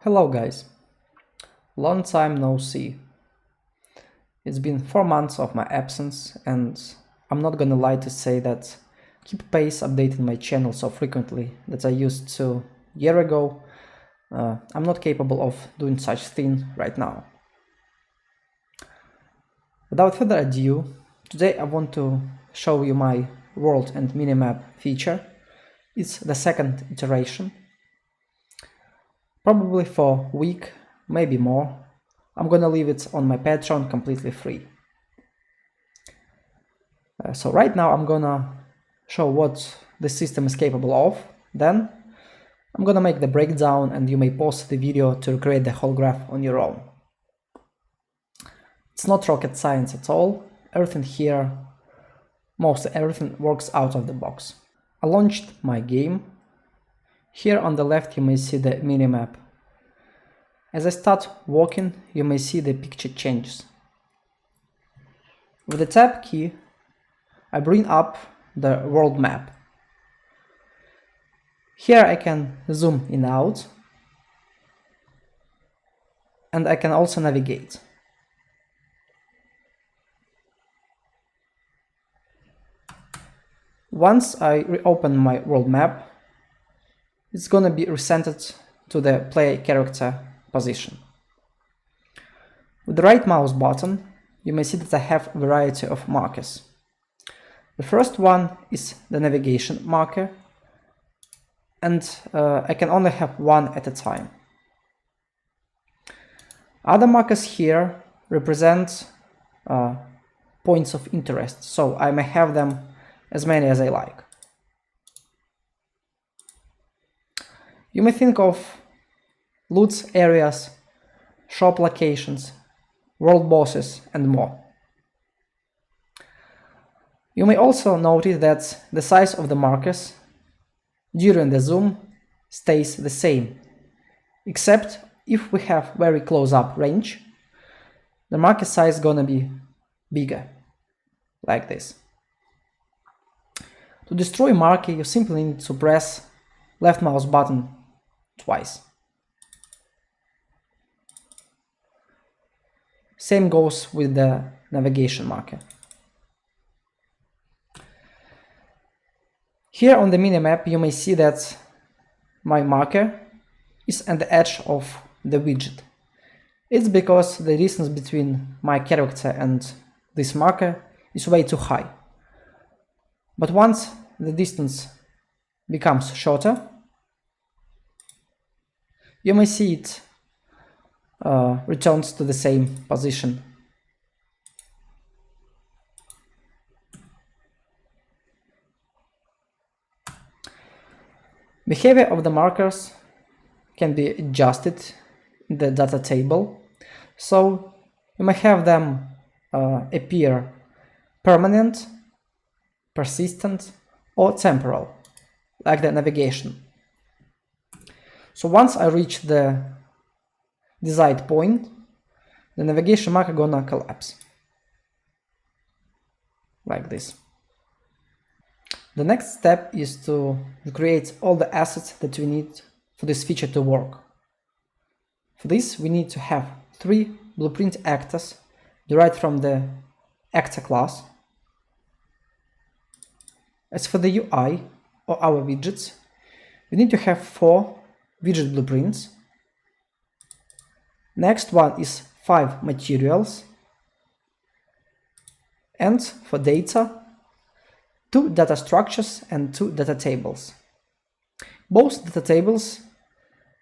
Hello guys, long time no see. It's been 4 months of my absence and I'm not gonna lie to say that keep pace updating my channel so frequently that I used to a year ago. I'm not capable of doing such thing right now. Without further ado, today I want to show you my world and minimap feature. It's the second iteration. Probably for a week, maybe more. I'm gonna leave it on my Patreon completely free. So right now I'm gonna show what the system is capable of. Then I'm gonna make the breakdown and you may pause the video to recreate the whole graph on your own. It's not rocket science at all. Everything here, mostly everything works out of the box. I launched my game. Here on the left you may see the minimap. As I start walking, you may see the picture changes. With the tab key, I bring up the world map. Here I can zoom in and out, and I can also navigate. Once I reopen my world map, it's gonna be recentered to the player character position. With the right mouse button, you may see that I have a variety of markers. The first one is the navigation marker, and I can only have one at a time. Other markers here represent points of interest, so I may have them as many as I like. You may think of loot areas, shop locations, world bosses, and more. You may also notice that the size of the markers during the zoom stays the same, except if we have very close-up range, the marker size is gonna be bigger, like this. To destroy marker, you simply need to press left mouse button twice. Same goes with the navigation marker. Here on the minimap you may see that my marker is at the edge of the widget. It's because the distance between my character and this marker is way too high. But once the distance becomes shorter, you may see it returns to the same position. Behavior of the markers can be adjusted in the data table, so you may have them appear permanent, persistent, or temporal, like the navigation. So once I reach the desired point, the navigation marker gonna collapse, like this. The next step is to create all the assets that we need for this feature to work. For this we need to have 3 blueprint actors derived from the actor class. As for the UI or our widgets, we need to have 4 widget blueprints. Next one is 5 materials, and for data, 2 data structures and 2 data tables. Both data tables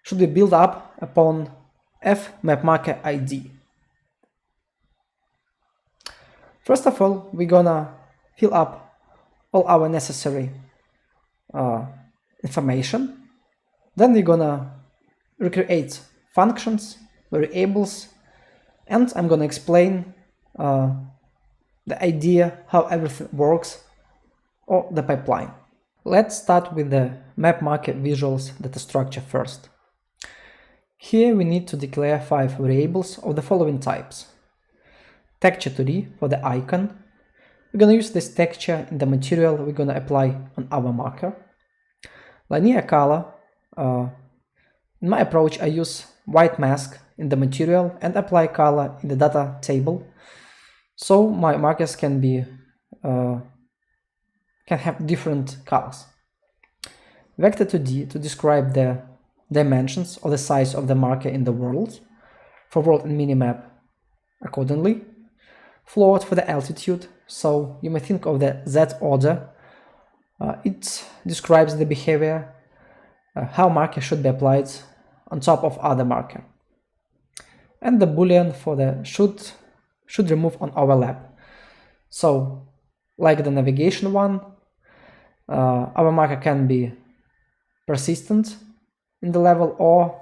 should be built up upon fMapMarker ID. First of all, we're gonna fill up all our necessary information. Then we're gonna recreate functions, variables, and I'm gonna explain the idea how everything works, or the pipeline. Let's start with the map marker visuals data structure first. Here we need to declare 5 variables of the following types. Texture2D for the icon. We're gonna use this texture in the material we're gonna apply on our marker. Linear color. In my approach I use white mask in the material and apply color in the data table, so my markers can have different colors. Vector 2D to describe the dimensions or the size of the marker in the world, for world and minimap accordingly. Float for the altitude, so you may think of the Z order. It describes the behavior, how marker should be applied on top of other marker. And the boolean for the should remove on overlap. So, like the navigation one, our marker can be persistent in the level or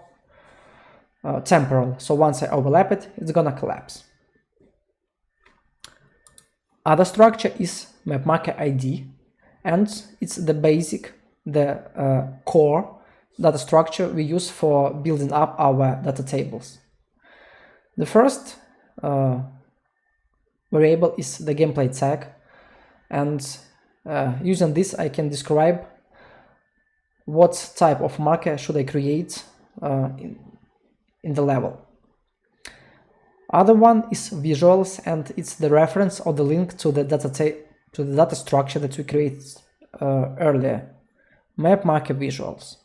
temporal. So once I overlap it, it's gonna collapse. Other structure is map marker ID, and it's the basic, the core data structure we use for building up our data tables. The first variable is the gameplay tag, and using this I can describe what type of marker should I create in the level. Other one is visuals, and it's the reference or the link to the data structure that we created earlier, map marker visuals.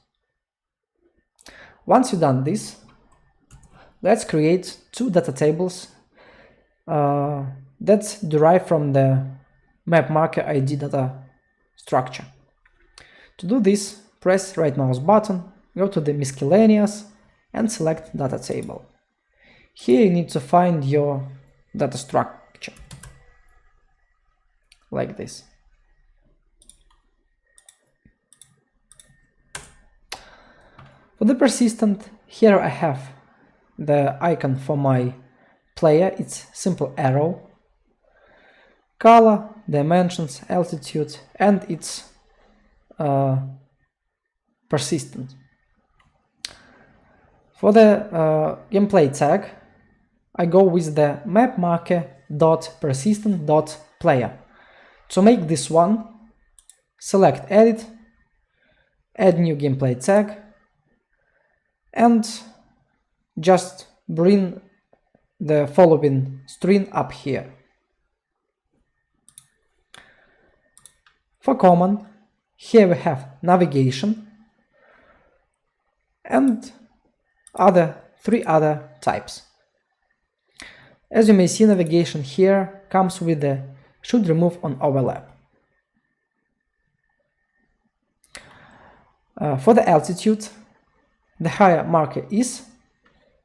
Once you've done this, let's create two data tables that derive from the map marker ID data structure. To do this, press right mouse button, go to the miscellaneous and select data table. Here you need to find your data structure, like this. For the persistent, here I have the icon for my player, it's simple arrow, color, dimensions, altitude, and it's persistent. For the gameplay tag, I go with the map marker dot persistent dot player. To make this one, select edit, add new gameplay tag, and just bring the following string up here. For command, here we have navigation and three other types. As you may see, navigation here comes with the should remove on overlap. For the altitude, the higher marker is,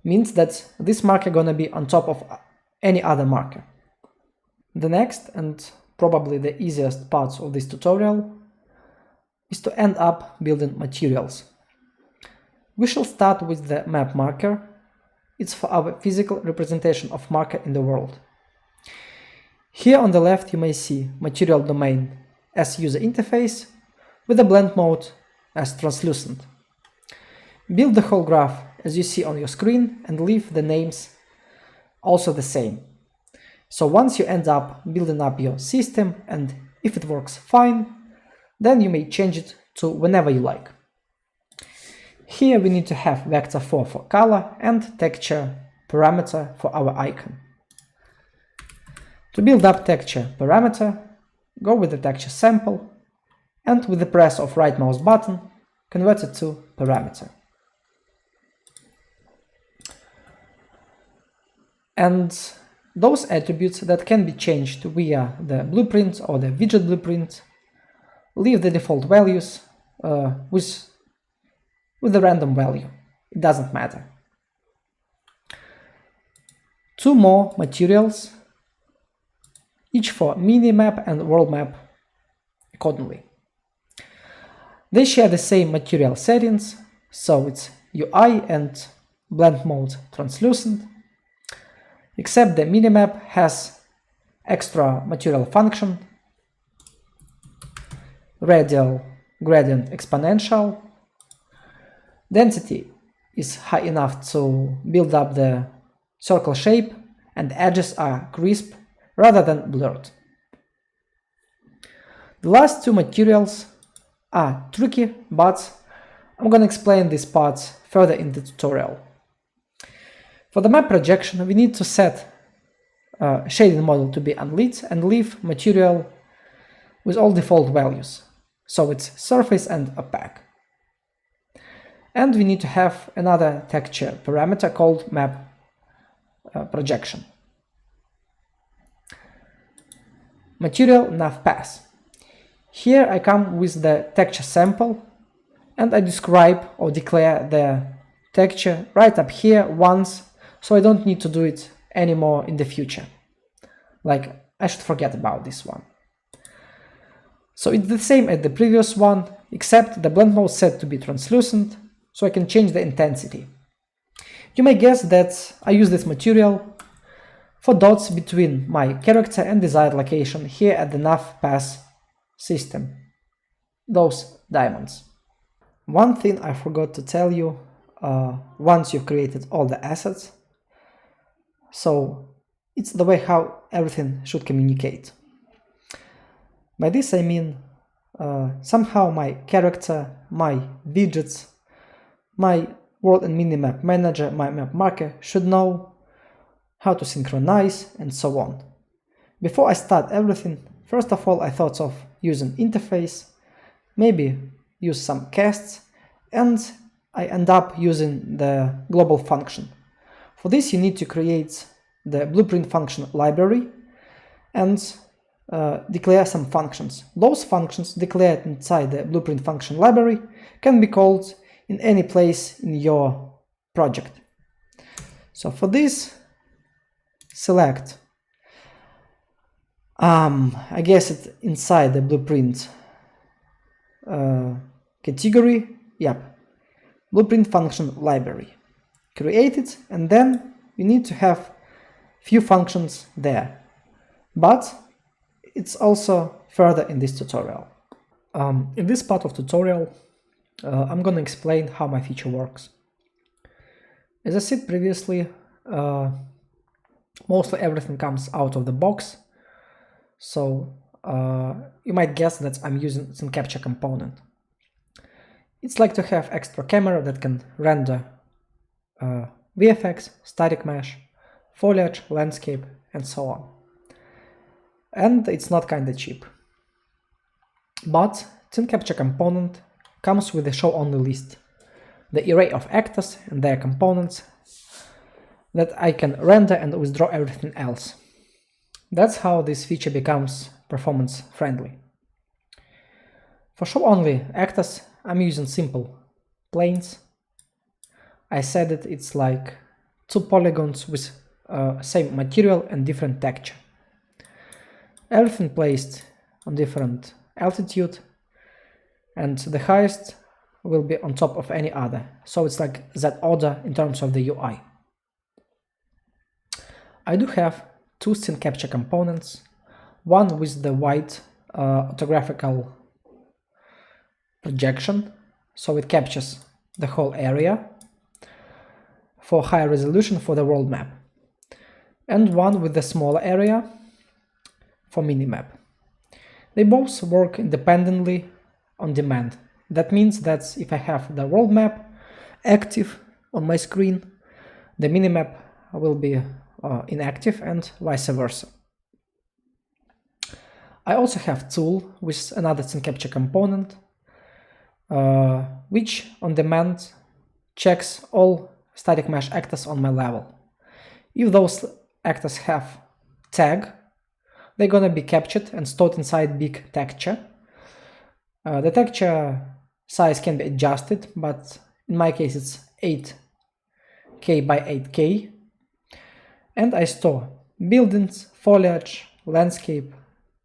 means that this marker gonna be on top of any other marker. The next and probably the easiest part of this tutorial is to end up building materials. We shall start with the map marker. It's for our physical representation of marker in the world. Here on the left you may see material domain as user interface with the blend mode as translucent. Build the whole graph as you see on your screen and leave the names also the same. So once you end up building up your system, and if it works fine, then you may change it to whenever you like. Here we need to have vector 4 for color and texture parameter for our icon. To build up texture parameter, go with the texture sample and with the press of right mouse button, convert it to parameter. And those attributes that can be changed via the blueprint or the widget blueprint, leave the default values with the random value. It doesn't matter. Two more materials, each for minimap and world map accordingly. They share the same material settings, so it's UI and blend mode translucent, except the minimap has extra material function, radial gradient exponential, density is high enough to build up the circle shape, and edges are crisp rather than blurred. The last two materials are tricky, but I'm gonna explain these parts further in the tutorial. For the map projection, we need to set shading model to be unlit and leave material with all default values. So it's surface and opaque. And we need to have another texture parameter called map projection. Material nav path. Here I come with the texture sample and I describe or declare the texture right up here once, so I don't need to do it anymore in the future. Like, I should forget about this one. So it's the same as the previous one, except the blend mode set to be translucent, so I can change the intensity. You may guess that I use this material for dots between my character and desired location here at the nav path system, those diamonds. One thing I forgot to tell you, once you've created all the assets, so it's the way how everything should communicate. By this I mean somehow my character, my widgets, my world and minimap manager, my map marker should know how to synchronize and so on. Before I start everything, first of all I thought of using interface, maybe use some casts, and I end up using the global function. For this you need to create the blueprint function library and declare some functions. Those functions declared inside the blueprint function library can be called in any place in your project. So for this, select, I guess it's inside the blueprint category, yep, blueprint function library. Create it, and then you need to have few functions there. But it's also further in this tutorial. In this part of tutorial, I'm gonna explain how my feature works. As I said previously, mostly everything comes out of the box, so you might guess that I'm using scene capture component. It's like to have extra camera that can render VFX, static mesh, foliage, landscape, and so on. And it's not kinda cheap. But scene capture component comes with a show only list, the array of actors and their components that I can render and withdraw everything else. That's how this feature becomes performance friendly. For show only actors, I'm using simple planes. I said that it's like two polygons with same material and different texture. Everything placed on different altitude, and the highest will be on top of any other, so it's like that order in terms of the UI. I do have two scene capture components, one with the white orthographical projection, so it captures the whole area for higher resolution for the world map, and one with the smaller area for minimap. They both work independently on demand. That means that if I have the world map active on my screen, the minimap will be inactive and vice versa. I also have tool with another scene capture component, which on demand checks all static mesh actors on my level. If those actors have tag, they're gonna be captured and stored inside big texture. The texture size can be adjusted, but in my case it's 8K by 8K. And I store buildings, foliage, landscape,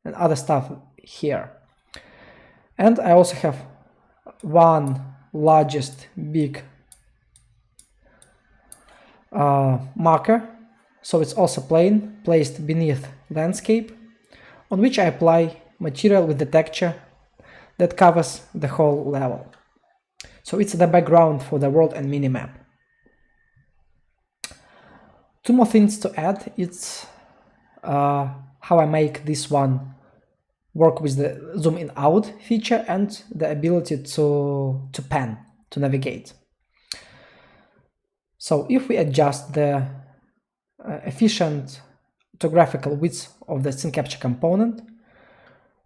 and other stuff here. And I also have one largest big marker, so it's also plain, placed beneath landscape, on which I apply material with the texture that covers the whole level. So it's the background for the world and minimap. Two more things to add. It's how I make this one work with the zoom in out feature and the ability to pan, to navigate. So if we adjust the efficient orthographical width of the scene capture component,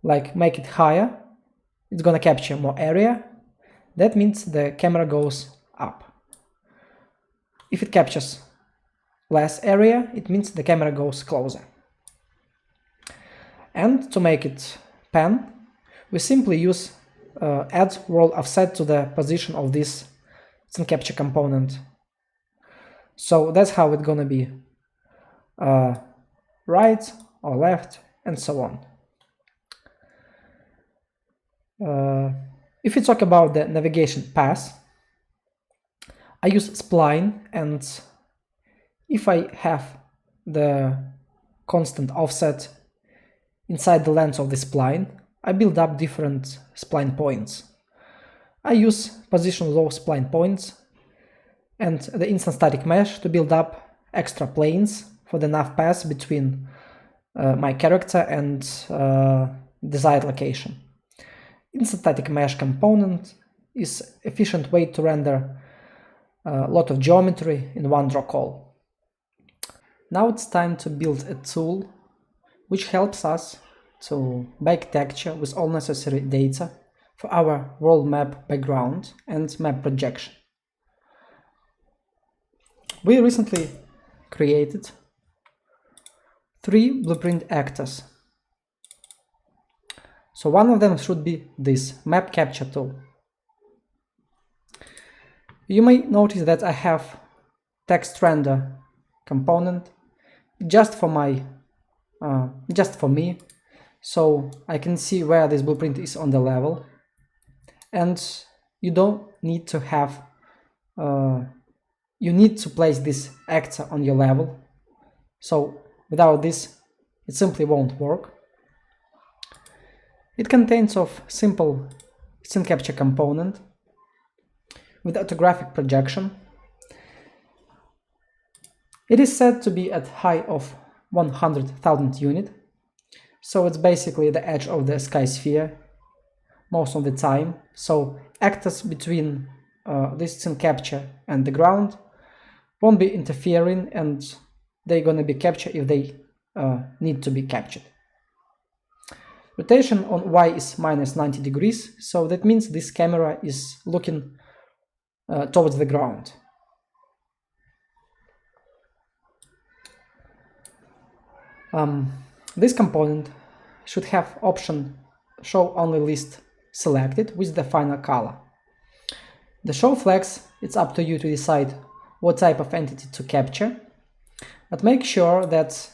like make it higher, it's gonna capture more area. That means the camera goes up. If it captures less area, it means the camera goes closer. And to make it pan, we simply use add world offset to the position of this scene capture component. So that's how it's gonna be right or left and so on. If we talk about the navigation path, I use spline, and if I have the constant offset inside the length of the spline, I build up different spline points. I use position low spline points and the instant static mesh to build up extra planes for the nav path between my character and desired location. Instant static mesh component is efficient way to render a lot of geometry in one draw call. Now it's time to build a tool which helps us to bake texture with all necessary data for our world map background and map projection. We recently created 3 blueprint actors. So one of them should be this map capture tool. You may notice that I have text render component just for me, so I can see where this blueprint is on the level, and you don't need to have you need to place this actor on your level, so without this it simply won't work. It contains of simple scene capture component with orthographic projection. It is said to be at height of 100,000 unit, so it's basically the edge of the sky sphere most of the time. So actors between this scene capture and the ground won't be interfering, and they're gonna be captured if they need to be captured. Rotation on Y is minus 90 degrees, so that means this camera is looking towards the ground. This component should have option show only list selected with the final color. The show flags, it's up to you to decide what type of entity to capture, but make sure that,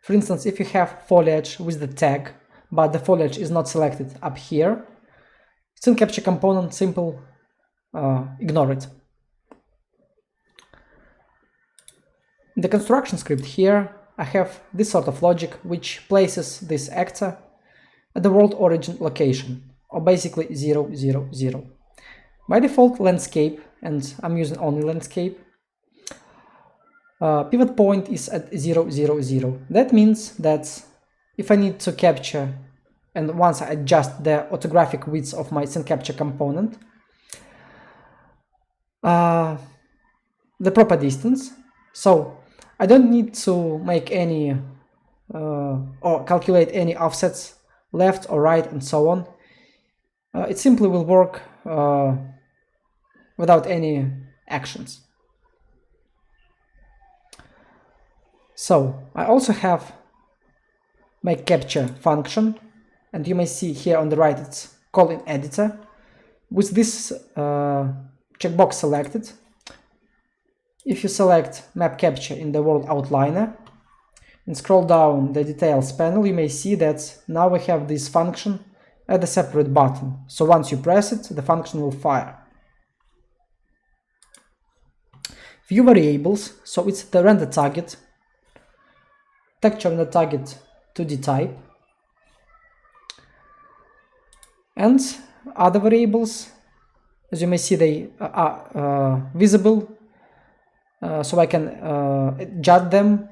for instance, if you have foliage with the tag but the foliage is not selected up here, scene capture component simple ignore it. In the construction script here I have this sort of logic which places this actor at the world origin location, or basically 0, 0, 0. By default landscape, and I'm using only landscape, pivot point is at 0, 0, 0. That means that if I need to capture, and once I adjust the orthographic width of my scene capture component, the proper distance, so I don't need to make any or calculate any offsets left or right and so on. It simply will work without any actions. So I also have make capture function, and you may see here on the right it's called in editor. With this checkbox selected, if you select map capture in the world outliner and scroll down the details panel, you may see that now we have this function at a separate button. So once you press it, the function will fire. View variables, so it's the render target, texture render target 2D type, and other variables, as you may see, they are visible, so I can adjust them,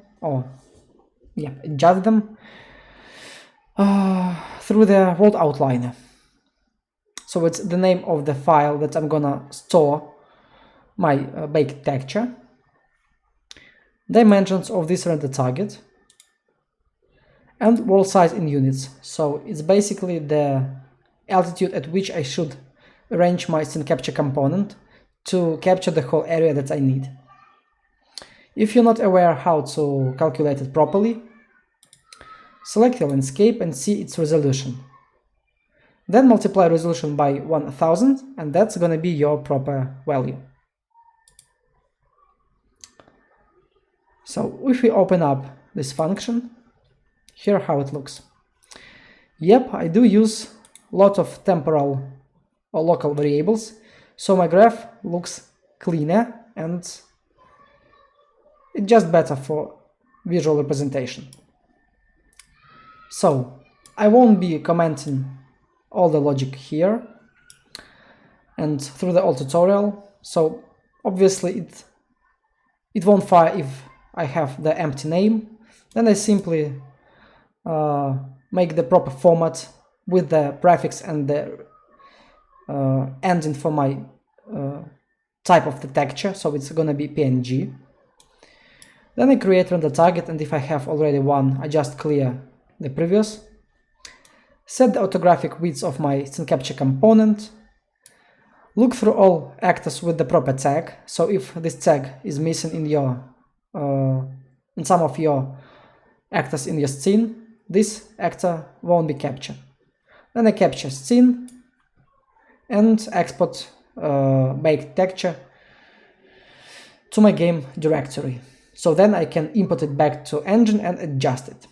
through the world outliner. So it's the name of the file that I'm gonna store my baked texture. dimensions of this render target, and world size in units. So it's basically the altitude at which I should arrange my scene capture component to capture the whole area that I need. If you're not aware how to calculate it properly, select your landscape and see its resolution. Then multiply resolution by 1000 and that's gonna be your proper value. So if we open up this function, here how it looks. Yep, I do use a lot of temporal or local variables, so my graph looks cleaner and it's just better for visual representation. So I won't be commenting all the logic here and through the whole tutorial, so obviously it won't fire if I have the empty name. Then I simply make the proper format with the prefix and the ending for my type of the texture, so it's gonna be PNG. Then I create render target, and if I have already one, I just clear the previous. Set the orthographic width of my scene capture component. Look through all actors with the proper tag, so if this tag is missing in your in some of your actors in your scene, this actor won't be captured. Then I capture scene and export baked texture to my game directory. So then I can import it back to engine and adjust it.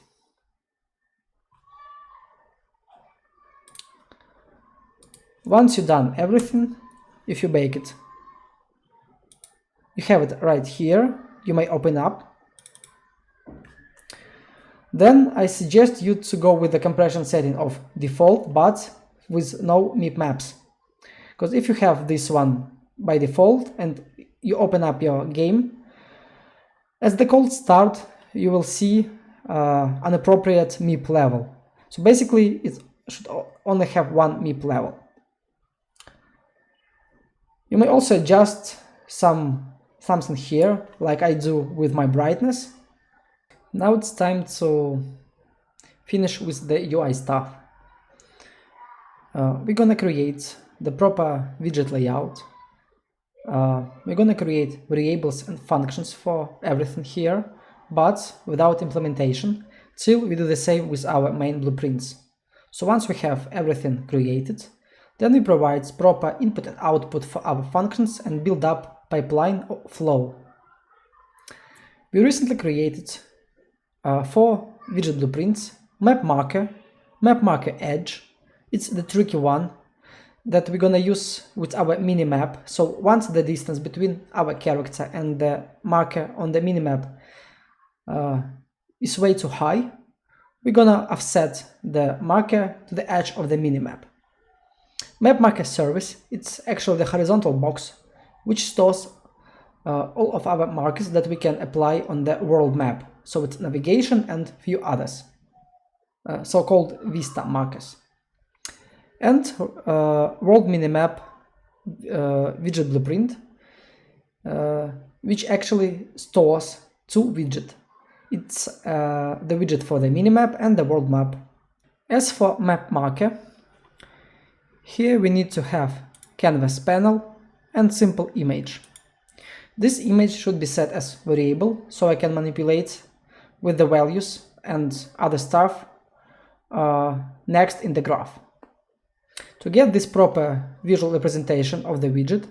Once you've done everything, if you bake it, you have it right here. You may open up. Then I suggest you to go with the compression setting of default, but with no MIP maps. Because if you have this one by default and you open up your game, as the cold start, you will see an appropriate MIP level. So basically, it should only have one MIP level. You may also adjust something here, like I do with my brightness. Now it's time to finish with the UI stuff. We're gonna create the proper widget layout. We're gonna create variables and functions for everything here, but without implementation, till we do the same with our main blueprints. So once we have everything created, then we provide proper input and output for our functions and build up pipeline flow. We recently created 4 widget blueprints: map marker edge. It's the tricky one that we're gonna use with our minimap. So once the distance between our character and the marker on the minimap is way too high, we're gonna offset the marker to the edge of the minimap. Map marker service, it's actually the horizontal box which stores all of our markers that we can apply on the world map. So it's navigation and few others, so-called vista markers. And world minimap widget blueprint, which actually stores 2 widgets. It's the widget for the minimap and the world map. As for map marker, here we need to have canvas panel and simple image. This image should be set as variable, so I can manipulate with the values and other stuff next in the graph. To get this proper visual representation of the widget,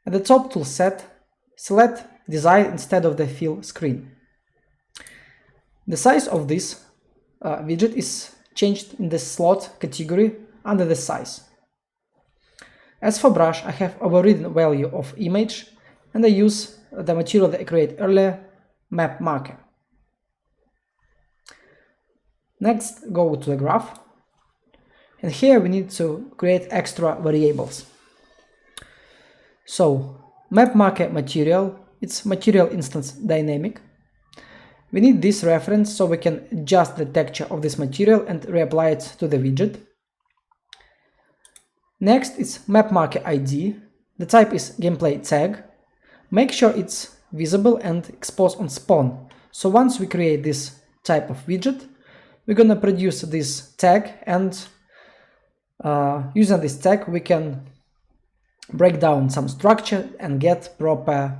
at the top tool set, select design instead of the fill screen. The size of this widget is changed in the slot category under the size. As for brush, I have overridden value of image and I use the material that I created earlier, map marker. Next, go to the graph. And here we need to create extra variables. So, map marker material, it's material instance dynamic. We need this reference so we can adjust the texture of this material and reapply it to the widget. Next is map marker ID. The type is gameplay tag. Make sure it's visible and expose on spawn. So once we create this type of widget, we're gonna produce this tag, and using this tag we can break down some structure and get proper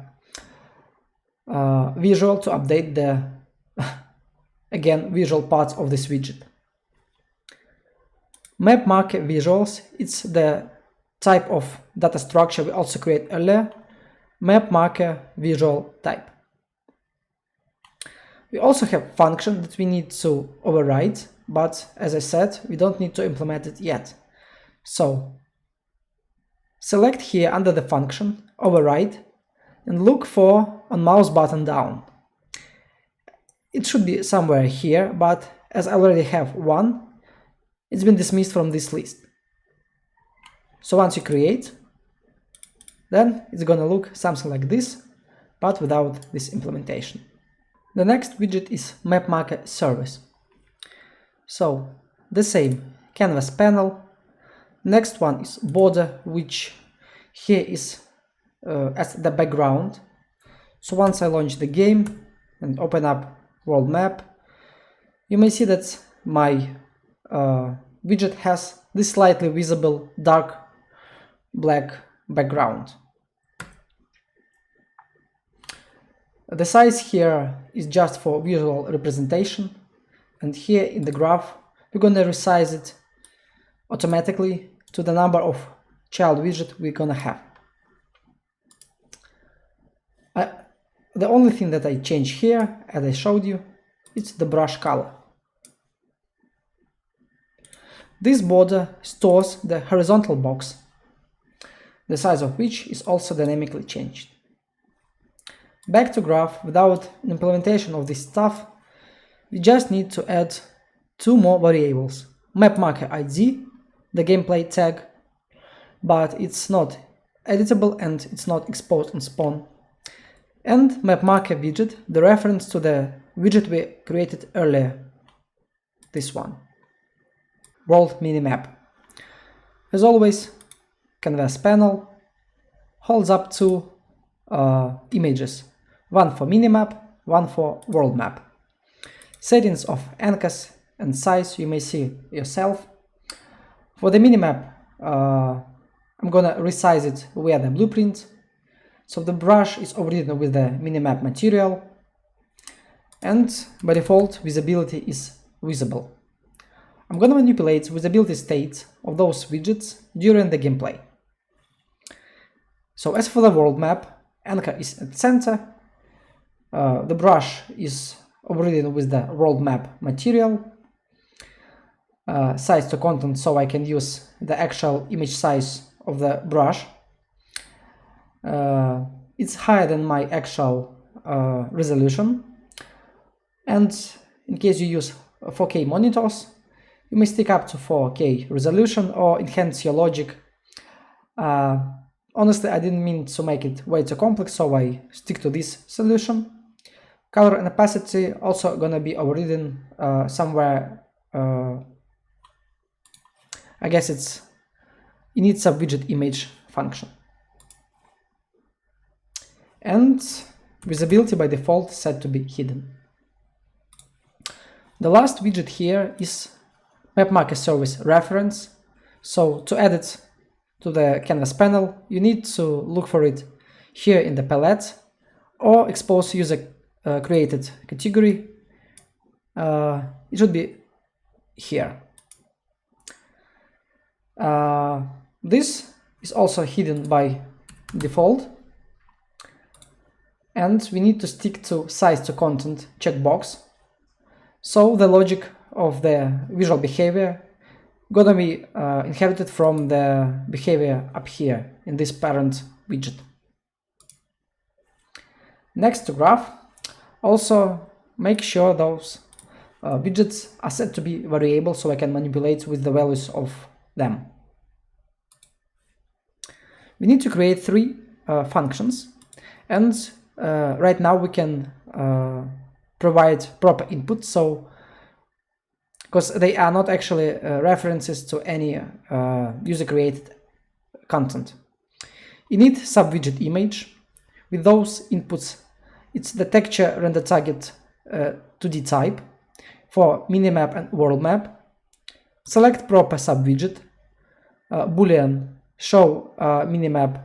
visual to update the again visual parts of this widget. Map marker visuals, it's the type of data structure we also create earlier. Map marker visual type. We also have function that we need to override, but as I said, we don't need to implement it yet. So select here under the function, override, and look for on mouse button down. It should be somewhere here, but as I already have one, it's been dismissed from this list. So once you create, then it's gonna look something like this, but without this implementation. The next widget is map marker service. So the same canvas panel. Next one is border, which here is as the background. So once I launch the game and open up world map, you may see that my widget has this slightly visible dark black background. The size here is just for visual representation, and here in the graph we're going to resize it automatically to the number of child widget we're going to have. The only thing that I change here, as I showed you, it's the brush color. This border stores the horizontal box, the size of which is also dynamically changed. Back to graph, without an implementation of this stuff, we just need to add two more variables. Map marker ID, the gameplay tag, but it's not editable and it's not exposed on spawn. And map marker widget, the reference to the widget we created earlier, this one, world minimap. As always, canvas panel holds up two images, one for minimap, one for world map. Settings of anchors and size you may see yourself. For the minimap, I'm gonna resize it via the blueprint. So the brush is overridden with the minimap material, and by default visibility is visible. I'm gonna manipulate visibility state of those widgets during the gameplay. So as for the world map, anchor is at center, the brush is overridden with the world map material, size to content, so I can use the actual image size of the brush. It's higher than my actual resolution, and in case you use 4K monitors, you may stick up to 4K resolution or enhance your logic. Honestly, I didn't mean to make it way too complex, so I stick to this solution. Color and opacity also gonna be overridden somewhere. I guess it's init subwidget image function. And visibility by default set to be hidden. The last widget here is map marker service reference. So to add it to the canvas panel, you need to look for it here in the palette or expose user created category. It should be here. This is also hidden by default, and we need to stick to size to content checkbox. So the logic of the visual behavior gonna be inherited from the behavior up here in this parent widget. Next to graph, also make sure those widgets are set to be variable so I can manipulate with the values of them. We need to create three functions, and right now we can provide proper input, so because they are not actually references to any user created content. Init subwidget image. With those inputs It's the texture render target 2D type for minimap and world map. Select proper subwidget, boolean show minimap,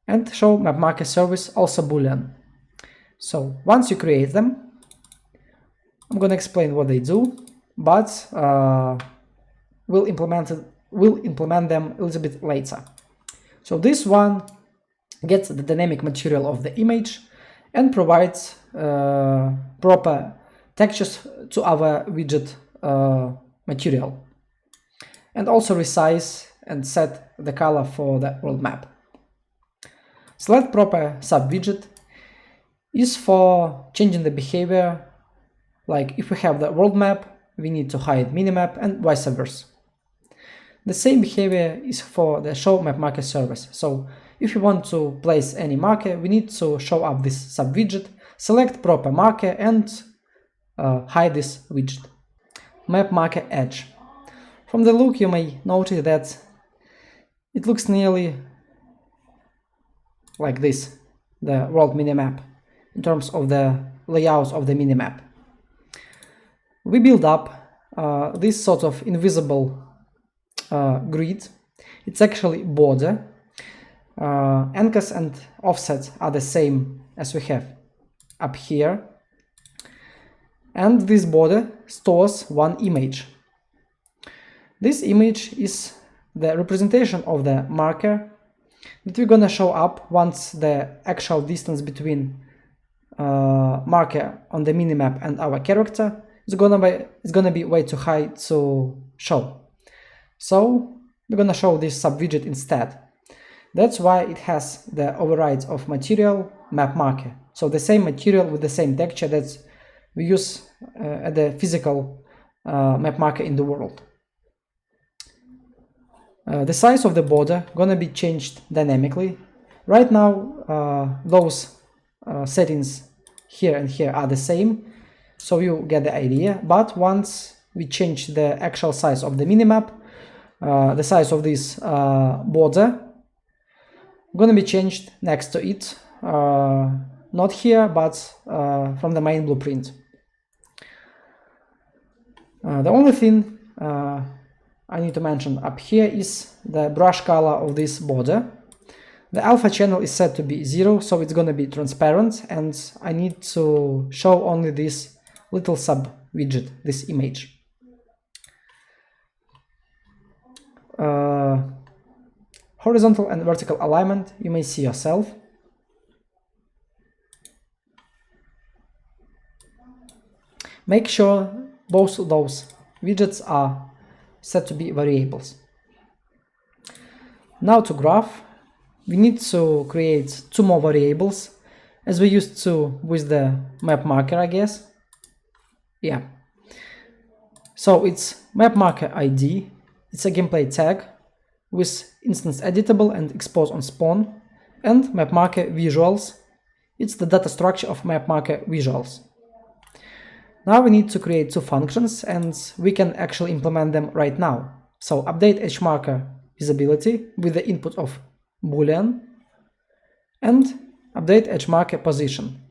and show map marker service also boolean. So once you create them, I'm gonna explain what they do, but we'll implement them a little bit later. So this one gets the dynamic material of the image and provides proper textures to our widget material, and also resize and set the color for the world map. Select proper subwidget is for changing the behavior. Like if we have the world map, we need to hide minimap and vice versa. The same behavior is for the show map marker service. So if you want to place any marker, we need to show up this subwidget, select proper marker, and hide this widget. Map marker edge. From the look, you may notice that it looks nearly like this, the world minimap, in terms of the layouts of the minimap. We build up this sort of invisible grid. It's actually border. Anchors and offsets are the same as we have up here. And this border stores one image. This image is the representation of the marker that we're gonna show up once the actual distance between marker on the minimap and our character is gonna be way too high to show. So we're gonna show this subwidget instead. That's why it has the overrides of material map marker. So the same material with the same texture that we use at the physical map marker in the world. The size of the border gonna be changed dynamically. Right now those settings here and here are the same, so you get the idea. But once we change the actual size of the minimap, the size of this border gonna be changed next to it, not here but from the main blueprint. The only thing I need to mention up here is the brush color of this border. The alpha channel is set to be 0, so it's gonna be transparent, and I need to show only this little sub widget, this image. Horizontal and vertical alignment, you may see yourself. Make sure both of those widgets are set to be variables. Now to graph, we need to create two more variables, as we used to with the map marker, I guess. Yeah. So it's map marker ID, it's a gameplay tag with instance editable and expose on spawn, and map marker visuals, it's the data structure of map marker visuals. Now we need to create two functions, and we can actually implement them right now. So update edge marker visibility with the input of boolean, and update edge marker position.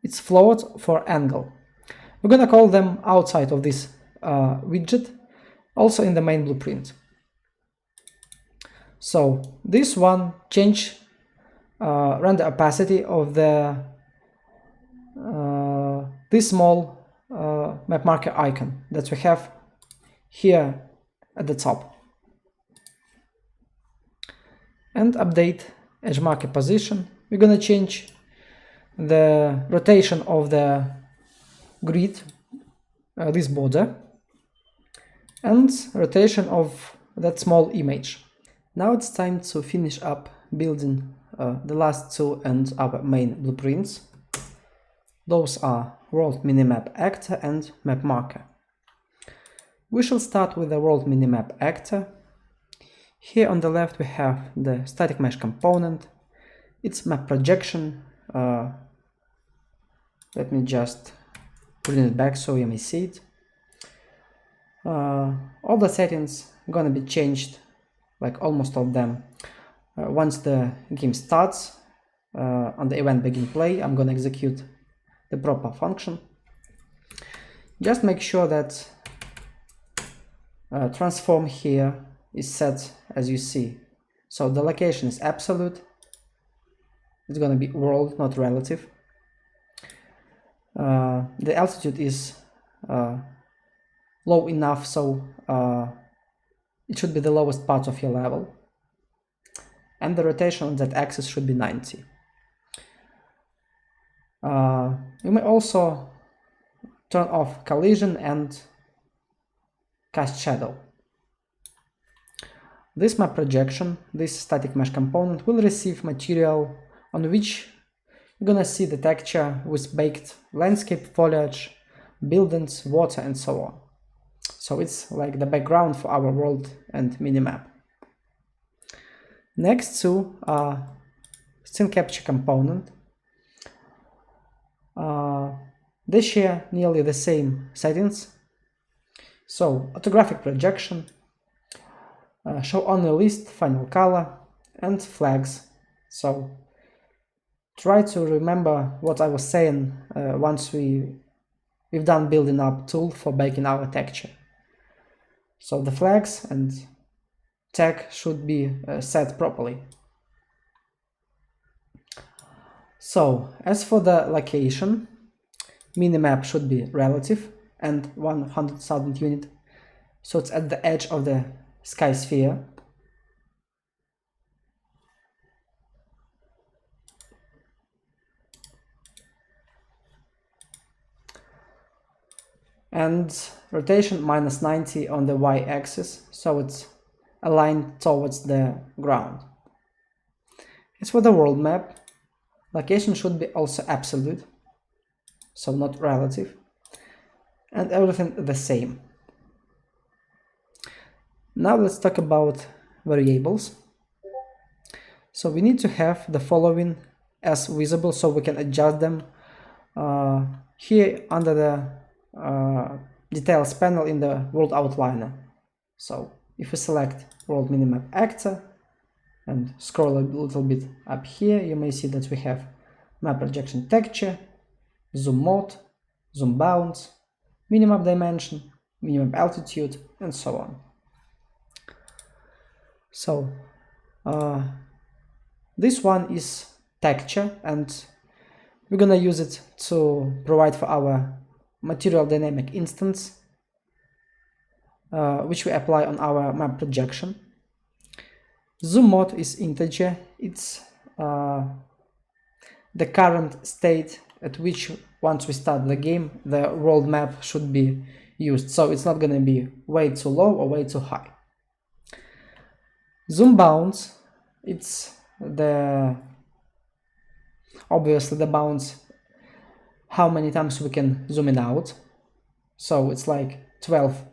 It's float for angle. We're gonna call them outside of this widget, also in the main blueprint. So this one change render opacity of the this small map marker icon that we have here at the top, and update edge marker position. We're gonna change the rotation of the grid, this border, and rotation of that small image. Now it's time to finish up building the last two and our main blueprints. Those are world minimap actor and map marker. We shall start with the world minimap actor. Here on the left we have the static mesh component, its map projection. Let me just bring it back so you may see it. All the settings gonna be changed, like almost all of them, once the game starts. on the event begin play, I'm gonna execute the proper function. Just make sure that transform here is set as you see. So the location is absolute. It's gonna be world, not relative. The altitude is low enough, so it should be the lowest part of your level. And the rotation on that axis should be 90. You may also turn off collision and cast shadow. This map projection, this static mesh component, will receive material on which you're gonna see the texture with baked landscape, foliage, buildings, water, and so on. So it's like the background for our world and minimap. Next to scene capture component, they share nearly the same settings. So orthographic projection, show only list, final color, and flags. So try to remember what I was saying once we've done building up tool for baking our texture. So the flags and tag should be set properly. So as for the location, minimap should be relative and 100,000 unit. So it's at the edge of the sky sphere. And rotation minus 90 on the y-axis, so it's aligned towards the ground. As for the world map, location should be also absolute, so not relative, and everything the same. Now let's talk about variables. So we need to have the following as visible so we can adjust them here under the details panel in the world outliner. So if we select world minimap actor and scroll a little bit up here, you may see that we have map projection texture, zoom mode, zoom bounds, minimap dimension, minimap altitude, and so on. So this one is texture, and we're gonna use it to provide for our material dynamic instance, which we apply on our map projection. Zoom mode is integer. It's the current state at which, once we start the game, the world map should be used. So it's not going to be way too low or way too high. Zoom bounds, it's obviously the bounds how many times we can zoom it out. So it's like 12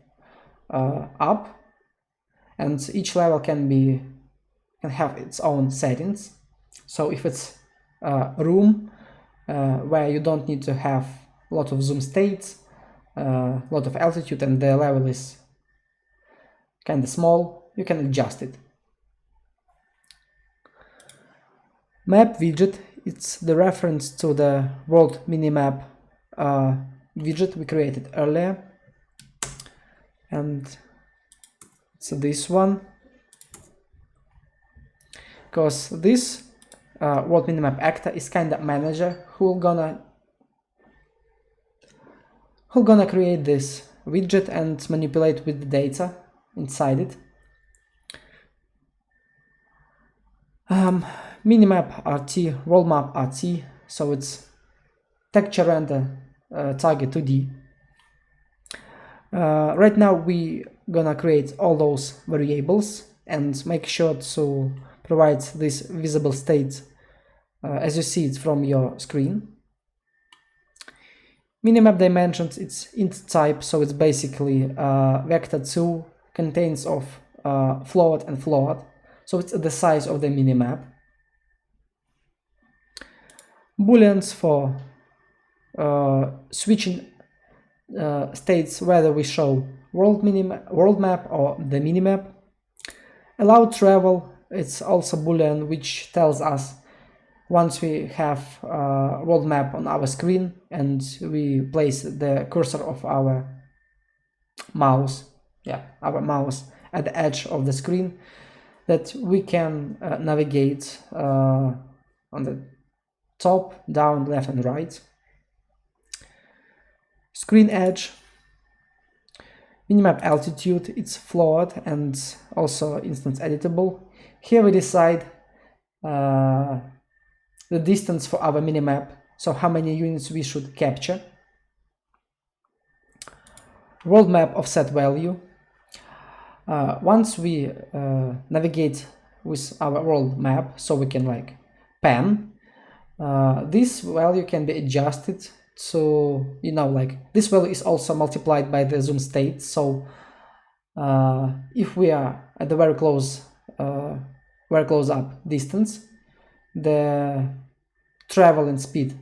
up, and each level can have its own settings. So if it's a room where you don't need to have a lot of zoom states, a lot of altitude, and the level is kind of small, you can adjust it. Map widget, it's the reference to the world minimap widget we created earlier, and it's this one, because this world minimap actor is kind of manager who gonna create this widget and manipulate with the data inside it. Minimap RT, world map RT, so it's texture render target 2D. Right now we gonna create all those variables and make sure to provide this visible state as you see it from your screen. Minimap dimensions, it's int type, so it's basically vector2 contains of float and float, so it's the size of the minimap. Booleans for switching states whether we show world map or the minimap. Allow travel, it's also boolean which tells us once we have a world map on our screen and we place the cursor of our mouse, our mouse at the edge of the screen, that we can navigate on the top, down, left and right. Screen edge, minimap altitude, it's float and also instance editable. Here we decide the distance for our minimap, so how many units we should capture. World map offset value. Once we navigate with our world map, so we can like pan, this value can be adjusted to, like this value is also multiplied by the zoom state. So if we are at the very close up distance, the traveling speed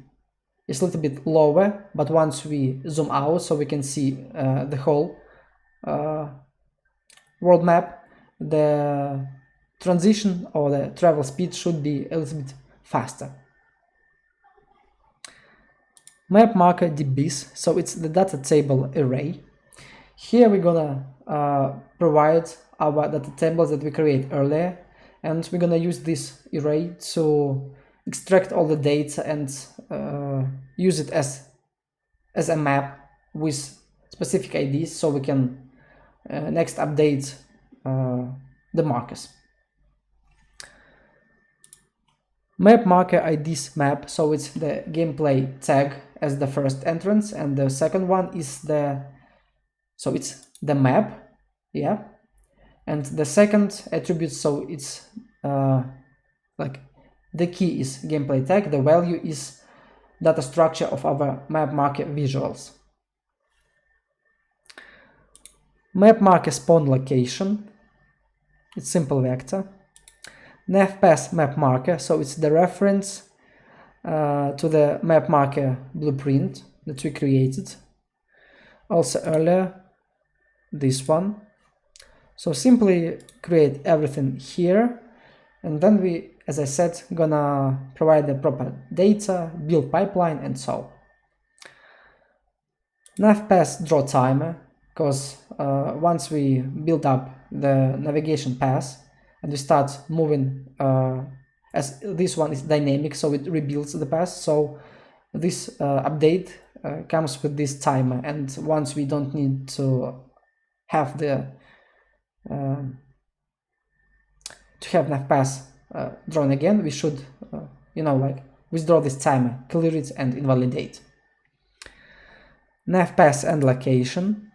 is a little bit lower, but once we zoom out, so we can see the whole world map, the transition or the travel speed should be a little bit faster. Map marker DBs, so it's the data table array. Here we're gonna provide our data tables that we create earlier, and we're gonna use this array to extract all the data and use it as a map with specific IDs, so we can next update the markers. Map marker IDs map, so it's the gameplay tag as the first entrance, and the second one is it's the map, and the second attribute, so it's like the key is gameplay tag, the value is data structure of our map marker visuals. Map marker spawn location, it's simple vector. Navpass map marker, so it's the reference to the map marker blueprint that we created also earlier, this one. So simply create everything here, and then we, as I said, gonna provide the proper data, build pipeline, and so. Navpass draw timer, because once we build up the navigation path and we start moving, as this one is dynamic, so it rebuilds the path, so this update comes with this timer, and once we don't need to have the navpass drawn again, we should like withdraw this timer, clear it and invalidate. Navpass end location,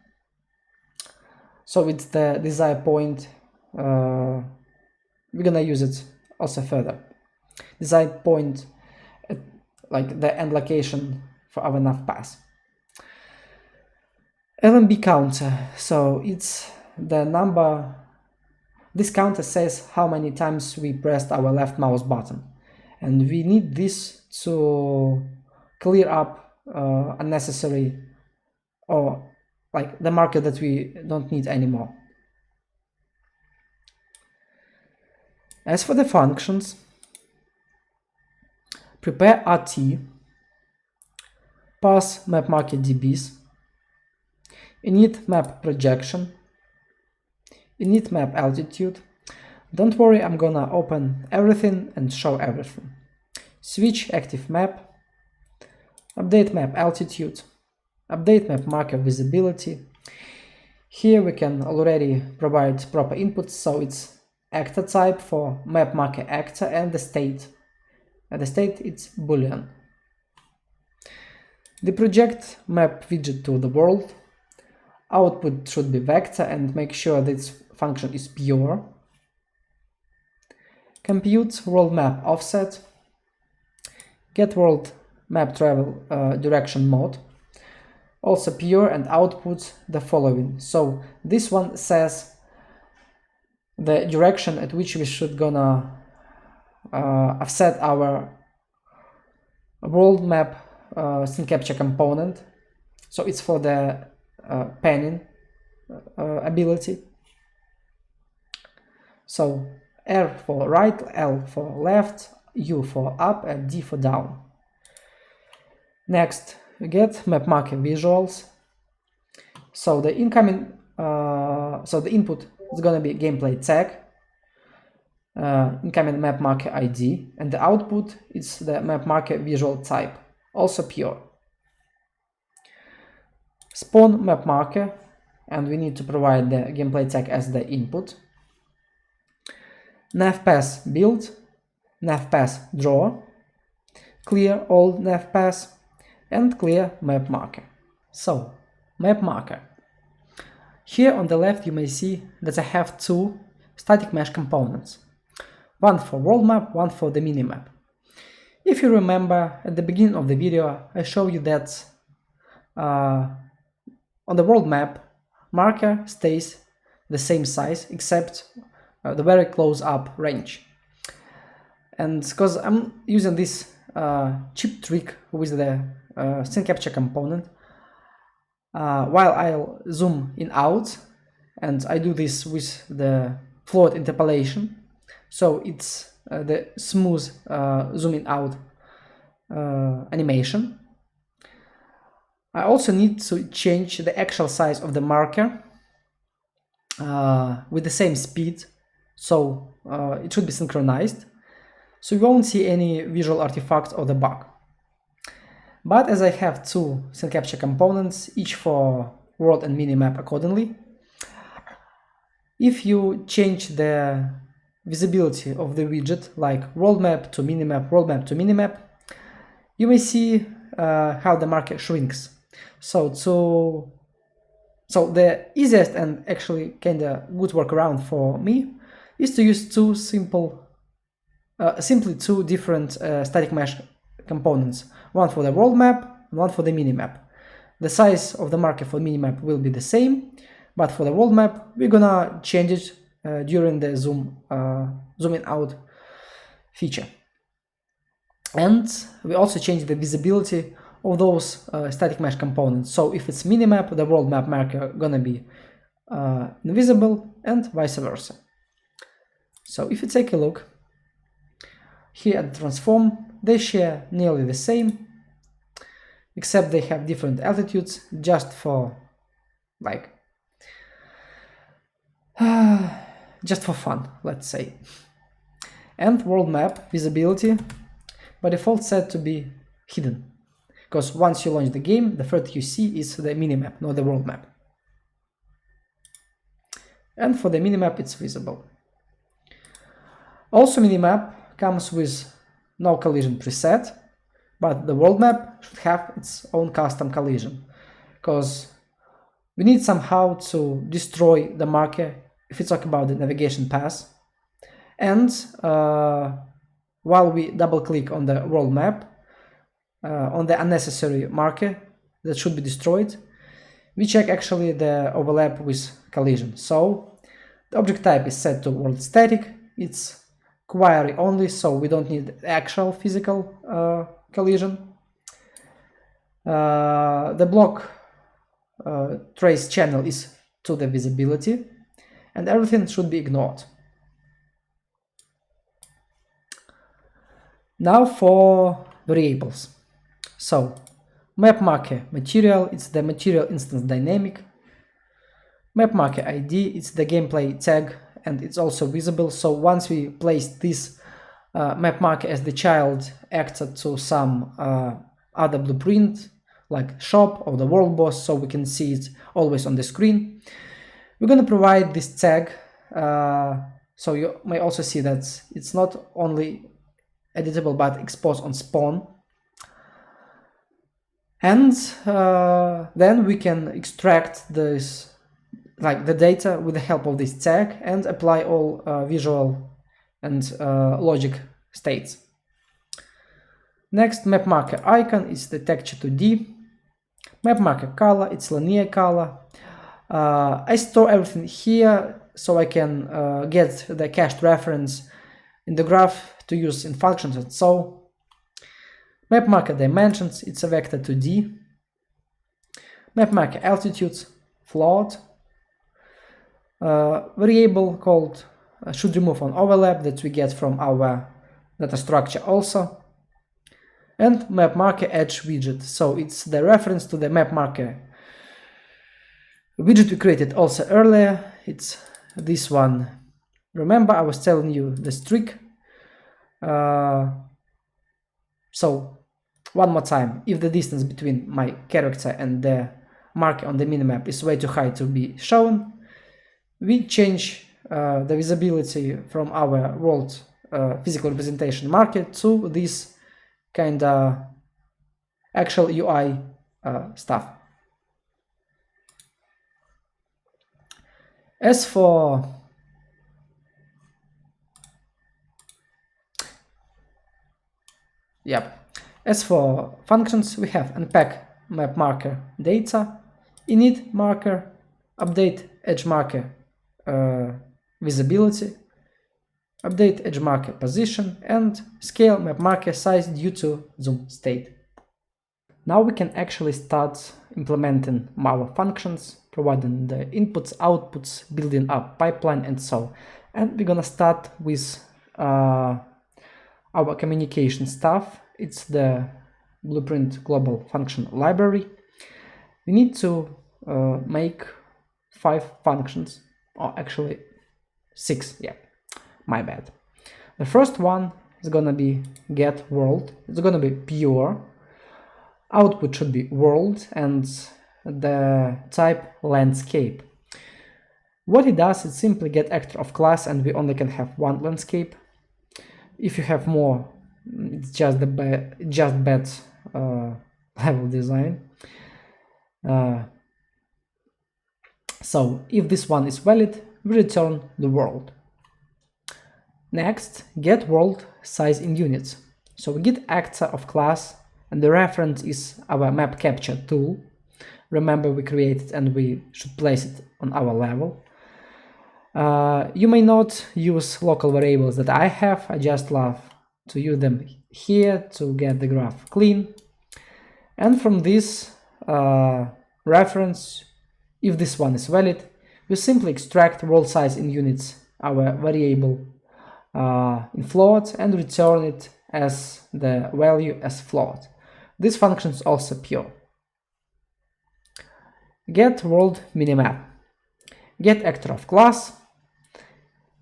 so it's the desired point, we're gonna use it also further. Desired point, like the end location for our navpass. LMB counter, so it's the number, this counter says how many times we pressed our left mouse button, and we need this to clear up unnecessary or like the marker that we don't need anymore. As for the functions, prepare RT, pass map marker DBs, init map projection, init map altitude. Don't worry, I'm gonna open everything and show everything. Switch active map, update map altitude, update map marker visibility. Here we can already provide proper inputs, so it's actor type for map marker actor, and the state. At the state it's boolean. The project map widget to the world. Output should be vector, and make sure this function is pure. Compute world map offset. Get world map travel direction mode. Also pure, and output the following. So this one says the direction at which we should gonna offset our world map scene capture component. So it's for the panning ability. So R for right, L for left, U for up and D for down. Next, we get map marker visuals. So the incoming, so the input is gonna be gameplay tag, incoming map marker ID, and the output is the map marker visual type, also pure. Spawn map marker, and we need to provide the gameplay tag as the input. Navpass build, navpass draw, clear all navpass, and clear map marker. So, map marker. Here on the left you may see that I have two static mesh components. One for world map, one for the minimap. If you remember, at the beginning of the video I showed you that on the world map, marker stays the same size except the very close up range. And because I'm using this cheap trick with the scene capture component, while I'll zoom in out, and I do this with the float interpolation, so it's the smooth zooming out animation. I also need to change the actual size of the marker with the same speed, so it should be synchronized, so you won't see any visual artifacts or the bug. But as I have two scene capture components, each for world and minimap accordingly, if you change the visibility of the widget, like world map to minimap, world map to minimap, you may see how the marker shrinks. So the easiest and actually kinda good workaround for me is to use simply two different static mesh components, one for the world map, one for the minimap. The size of the marker for minimap will be the same, but for the world map we're gonna change it during the zooming out feature. And we also change the visibility of those static mesh components. So if it's minimap, the world map marker gonna be invisible, and vice versa. So if you take a look here at the transform, they share nearly the same, except they have different altitudes, just for like just for fun, let's say. And world map visibility by default set to be hidden, because once you launch the game, the first you see is the minimap, not the world map. And for the minimap it's visible. Also, minimap comes with no collision preset, but the world map should have its own custom collision, because we need somehow to destroy the marker if we talk about the navigation path. And while we double click on the world map, on the unnecessary marker that should be destroyed, we check actually the overlap with collision. So the object type is set to world static, it's query only, so we don't need actual physical collision. The block trace channel is to the visibility, and everything should be ignored. Now for variables. So map marker material, it's the material instance dynamic. Map marker ID, it's the gameplay tag, and it's also visible. So once we place this map marker as the child actor to some other blueprint, like shop or the world boss, so we can see it always on the screen, we're going to provide this tag. So you may also see that it's not only editable but exposed on spawn. And then we can extract this, like the data, with the help of this tag and apply all visual and logic states. Next, map marker icon is the texture 2D. Map marker color, it's linear color. I store everything here so I can get the cached reference in the graph to use in functions and so. Map marker dimensions, it's a vector 2D. Map marker altitude, float. Variable called should remove on overlap that we get from our data structure also, and map marker edge widget. So it's the reference to the map marker widget we created also earlier. It's this one. Remember, I was telling you this trick. So one more time, if the distance between my character and the marker on the minimap is way too high to be shown, we change the visibility from our world physical representation marker to this kind of actual UI stuff. As for functions, we have unpack map marker data, init marker, update edge marker visibility, update edge marker position, and scale map marker size due to zoom state. Now we can actually start implementing our functions, providing the inputs, outputs, building up pipeline, and so. And we're gonna start with our communication stuff. It's the Blueprint global function library. We need to make 5 functions, or actually 6, yeah, my bad. The first one is gonna be get world. It's gonna be pure. Output should be world and the type landscape. What it does is simply get actor of class, and we only can have one landscape. If you have more, it's just bad level design. So if this one is valid, we return the world. Next, get world size in units. So we get actor of class, and the reference is our map capture tool. Remember, we created and we should place it on our level. You may not use local variables that I have. I just love to use them here to get the graph clean. And from this reference, if this one is valid, we simply extract world size in units, our variable in float, and return it as the value as float. This function is also pure. Get world minimap. Get actor of class.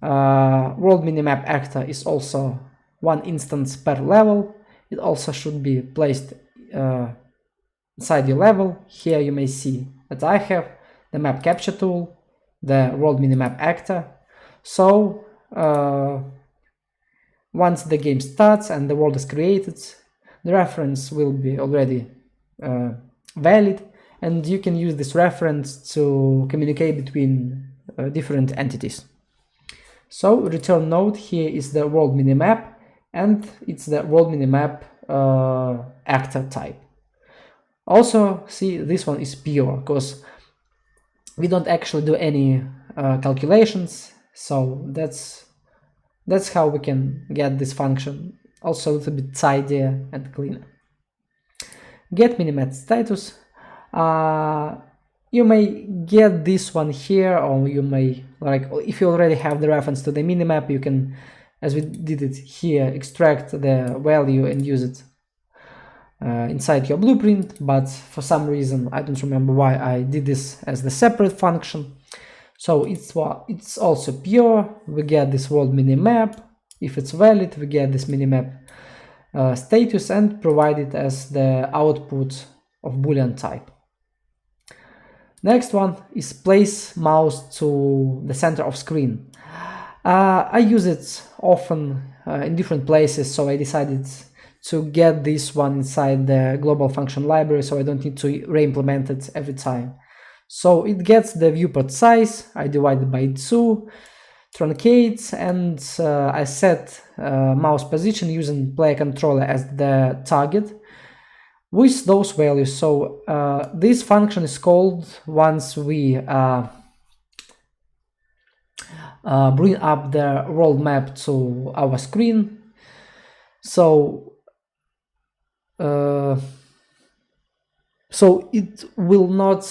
World minimap actor is also one instance per level. It also should be placed inside your level. Here you may see that I have the map capture tool, the world minimap actor. So once the game starts and the world is created, the reference will be already valid, and you can use this reference to communicate between different entities. So return node here is the world minimap, and it's the world minimap actor type. Also, see, this one is pure because we don't actually do any calculations, so that's how we can get this function also a little bit tidier and cleaner. Get minimap status. You may get this one here, or you may, like, if you already have the reference to the minimap, you can, as we did it here, extract the value and use it inside your blueprint. But for some reason, I don't remember why I did this as the separate function. So it's also pure. We get this world minimap. If it's valid, we get this minimap status and provide it as the output of Boolean type. Next one is place mouse to the center of screen. I use it often in different places, so I decided to get this one inside the global function library, so I don't need to re-implement it every time. So it gets the viewport size, I divide it by 2, truncates, and I set mouse position using player controller as the target with those values. So this function is called once we bring up the world map to our screen. So it will not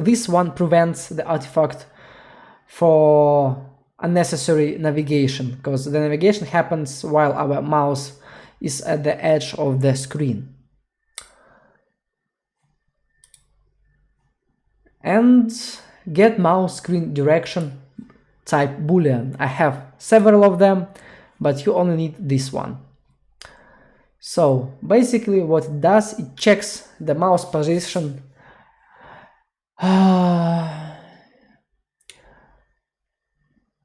this one prevents the artifact for unnecessary navigation, because the navigation happens while our mouse is at the edge of the screen. And get mouse screen direction type boolean. I have several of them, but you only need this one. So basically what it does, it checks the mouse position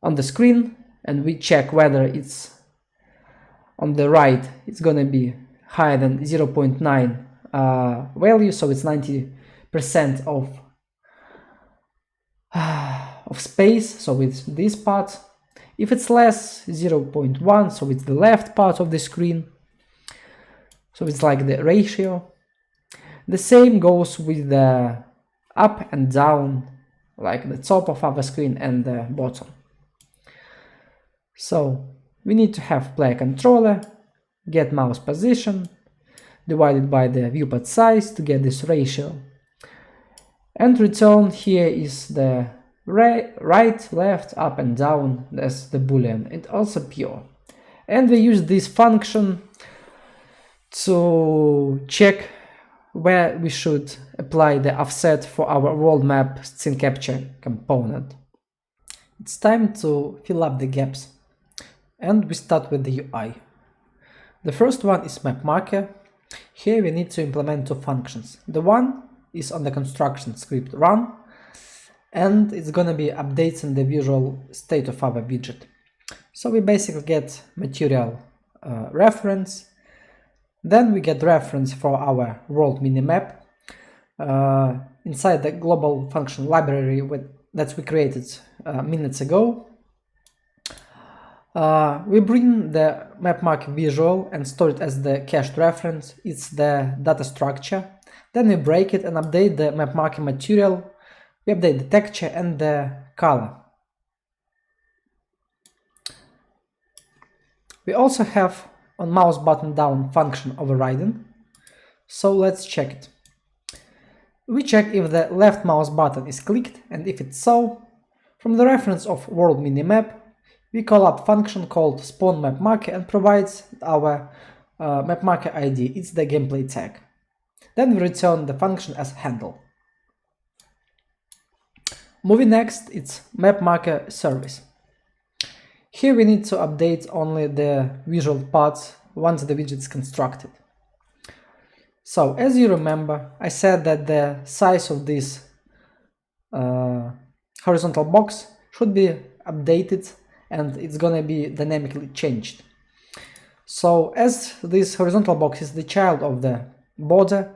on the screen, and we check whether it's on the right, it's gonna be higher than 0.9 value, so it's 90% of space, so it's this part. If it's less, 0.1, so it's the left part of the screen, so it's like the ratio. The same goes with the up and down, like the top of our screen and the bottom. So we need to have player controller, get mouse position, divided by the viewport size to get this ratio. And return here is the right, left, up and down, that's the boolean, and also pure. And we use this function to check where we should apply the offset for our world map scene capture component. It's time to fill up the gaps, and we start with the UI. The first one is map marker. Here we need to implement two functions. The one is on the construction script run, and it's gonna be updating the visual state of our widget. So we basically get material reference, then we get reference for our world minimap inside the global function library that we created minutes ago. We bring the map marker visual and store it as the cached reference. It's the data structure. Then we break it and update the map marker material. We update the texture and the color. We also have on mouse button down function overriding. So let's check it. We check if the left mouse button is clicked, and if it's so, from the reference of world minimap, we call up function called spawn map marker and provides our map marker ID. It's the gameplay tag. Then we return the function as handle. Moving next, it's map marker service. Here we need to update only the visual parts once the widget is constructed. So as you remember, I said that the size of this horizontal box should be updated and it's gonna be dynamically changed. So as this horizontal box is the child of the border,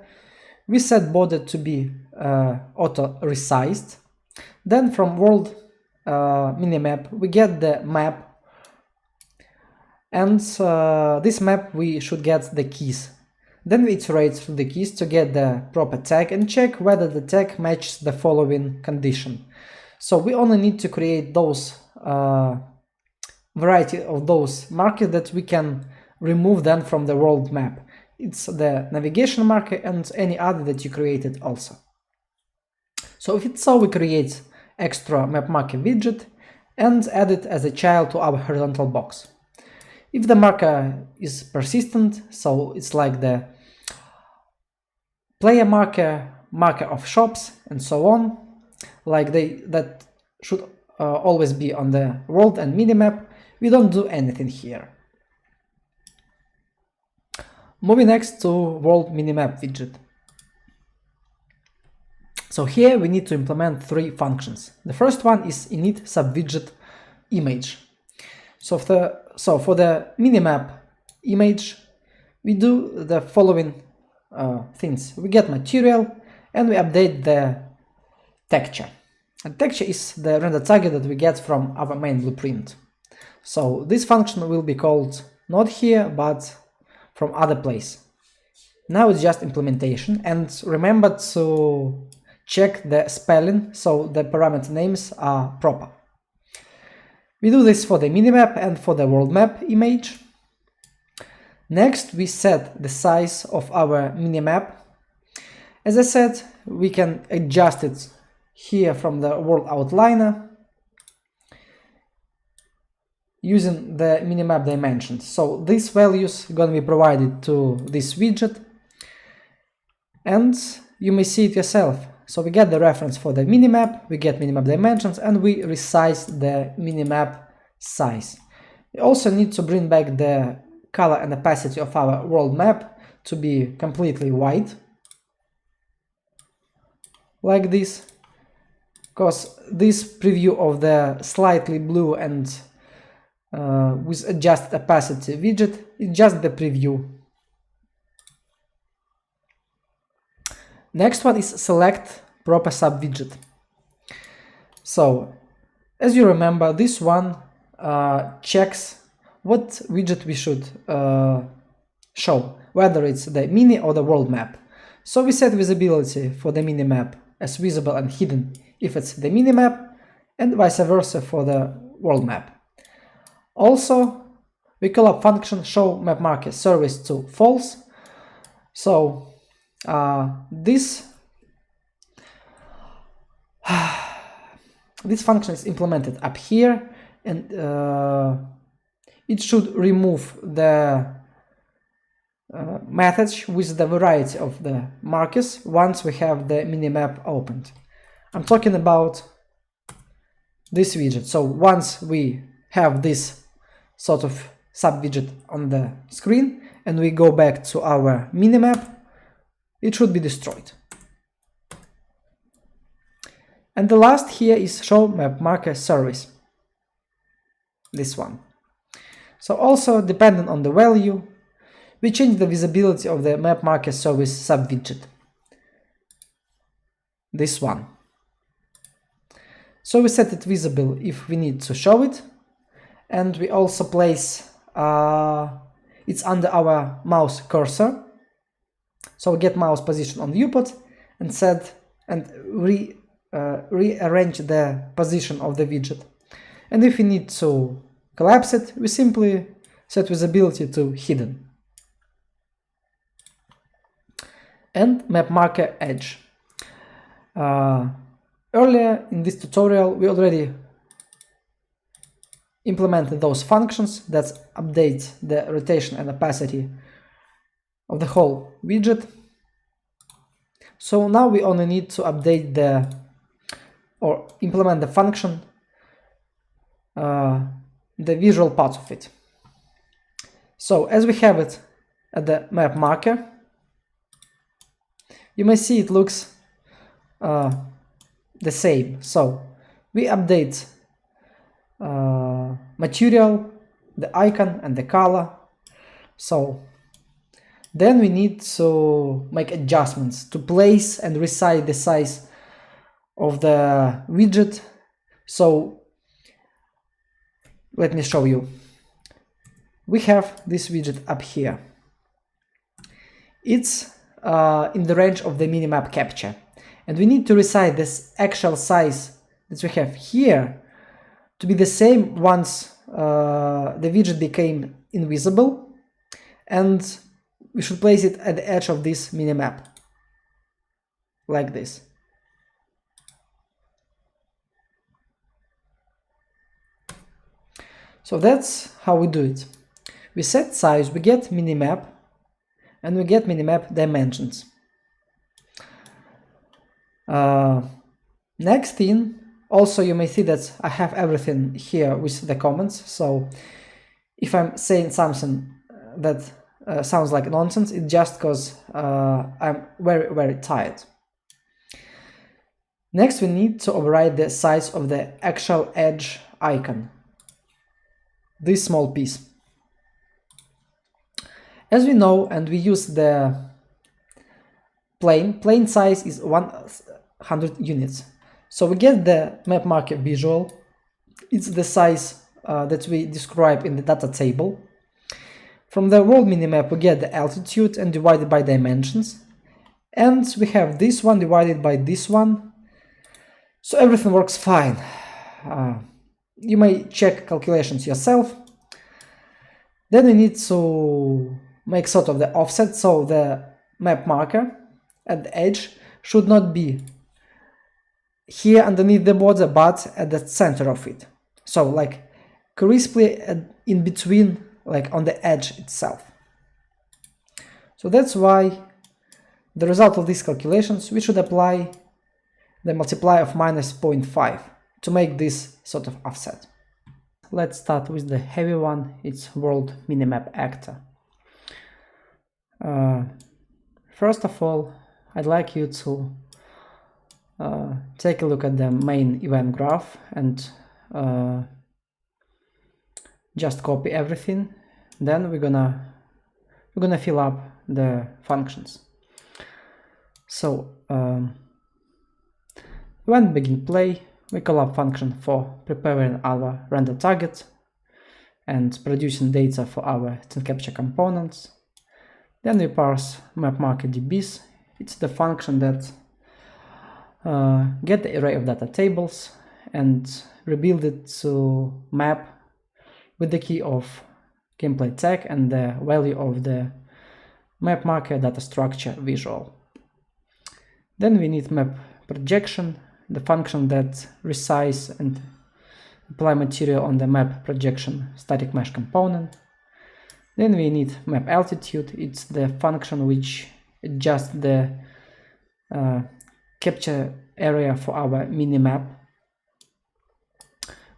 we set border to be auto resized. Then from world minimap we get the map, and this map we should get the keys. Then we iterate through the keys to get the proper tag and check whether the tag matches the following condition. So we only need to create those variety of those markers that we can remove then from the world map. It's the navigation marker and any other that you created also. So if it's so, we create extra map marker widget and add it as a child to our horizontal box. If the marker is persistent, so it's like the player marker, marker of shops, and so on, like that should always be on the world and minimap, we don't do anything here. Moving next to world minimap widget. So here we need to implement three functions. The first one is init subwidget image. So for the minimap image, we do the following things. We get material and we update the texture. And texture is the render target that we get from our main blueprint. So this function will be called not here, but from other place. Now it's just implementation, and remember to check the spelling so the parameter names are proper. We do this for the minimap and for the world map image. Next, we set the size of our minimap. As I said, we can adjust it here from the world outliner. using the minimap dimensions. So these values are going to be provided to this widget, and you may see it yourself. So we get the reference for the minimap, we get minimap dimensions, and we resize the minimap size. We also need to bring back the color and opacity of our world map to be completely white, like this, because this preview of the slightly blue and with adjusted opacity widget is just the preview. Next one is select proper subwidget. So, as you remember, this one checks what widget we should show, whether it's the mini or the world map. So we set visibility for the mini map as visible and hidden if it's the mini map, and vice versa for the world map. Also, we call up function show map marker service to false. So this function is implemented up here, and it should remove the message with the variety of the markers once we have the minimap opened. I'm talking about this widget. So once we have this sort of subwidget on the screen and we go back to our minimap, it should be destroyed. And the last here is show map marker service, this one. So also depending on the value, we change the visibility of the map marker service subwidget, this one. So we set it visible if we need to show it, and we also place it's under our mouse cursor. So we get mouse position on viewport and set and rearrange the position of the widget. And if we need to collapse it, we simply set visibility to hidden. And map marker edge. Earlier in this tutorial we already implemented those functions that update the rotation and opacity of the whole widget. So now we only need to update or implement the function, the visual part of it. So as we have it at the map marker, you may see it looks the same. So we update material, the icon and the color. So then we need to make adjustments to place and resize the size of the widget. So let me show you. We have this widget up here. It's in the range of the minimap capture, and we need to resize this actual size that we have here to be the same once the widget became invisible, and we should place it at the edge of this minimap, like this. So that's how we do it. We set size, we get minimap, and we get minimap dimensions. Next thing, also you may see that I have everything here with the comments. So if I'm saying something that sounds like nonsense, it's just because I'm very tired. Next we need to override the size of the actual edge icon, this small piece. As we know, and we use the plane size is 100 units. So we get the map marker visual. It's the size that we describe in the data table. From the world minimap we get the altitude and divided by dimensions. And we have this one divided by this one. So everything works fine. You may check calculations yourself. Then we need to make sort of the offset, so the map marker at the edge should not be here underneath the border, but at the center of it. So like crisply in between, like on the edge itself. So that's why the result of these calculations, we should apply the multiplier of minus 0.5 to make this sort of offset. Let's start with the heavy one, it's world minimap actor. First of all, I'd like you to take a look at the main event graph and just copy everything. Then we're gonna fill up the functions. So when begin play, we call up function for preparing our render target and producing data for our scene capture components. Then we parse map marker dbs. It's the function that get the array of data tables and rebuild it to map with the key of gameplay tag and the value of the map marker data structure visual. Then we need map projection, the function that resize and apply material on the map projection static mesh component. Then we need map altitude, it's the function which adjusts the capture area for our minimap.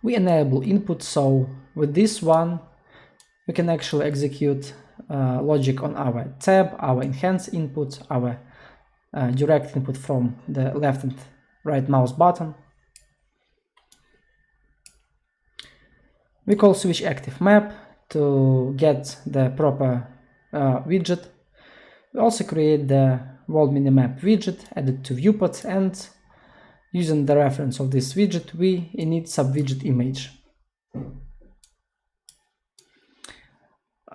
We enable input, so with this one we can actually execute logic on our tab, our enhance input, our direct input from the left and right mouse button. We call switch active map to get the proper widget. We also create the world minimap widget, add it to viewport, and using the reference of this widget, we init subwidget image.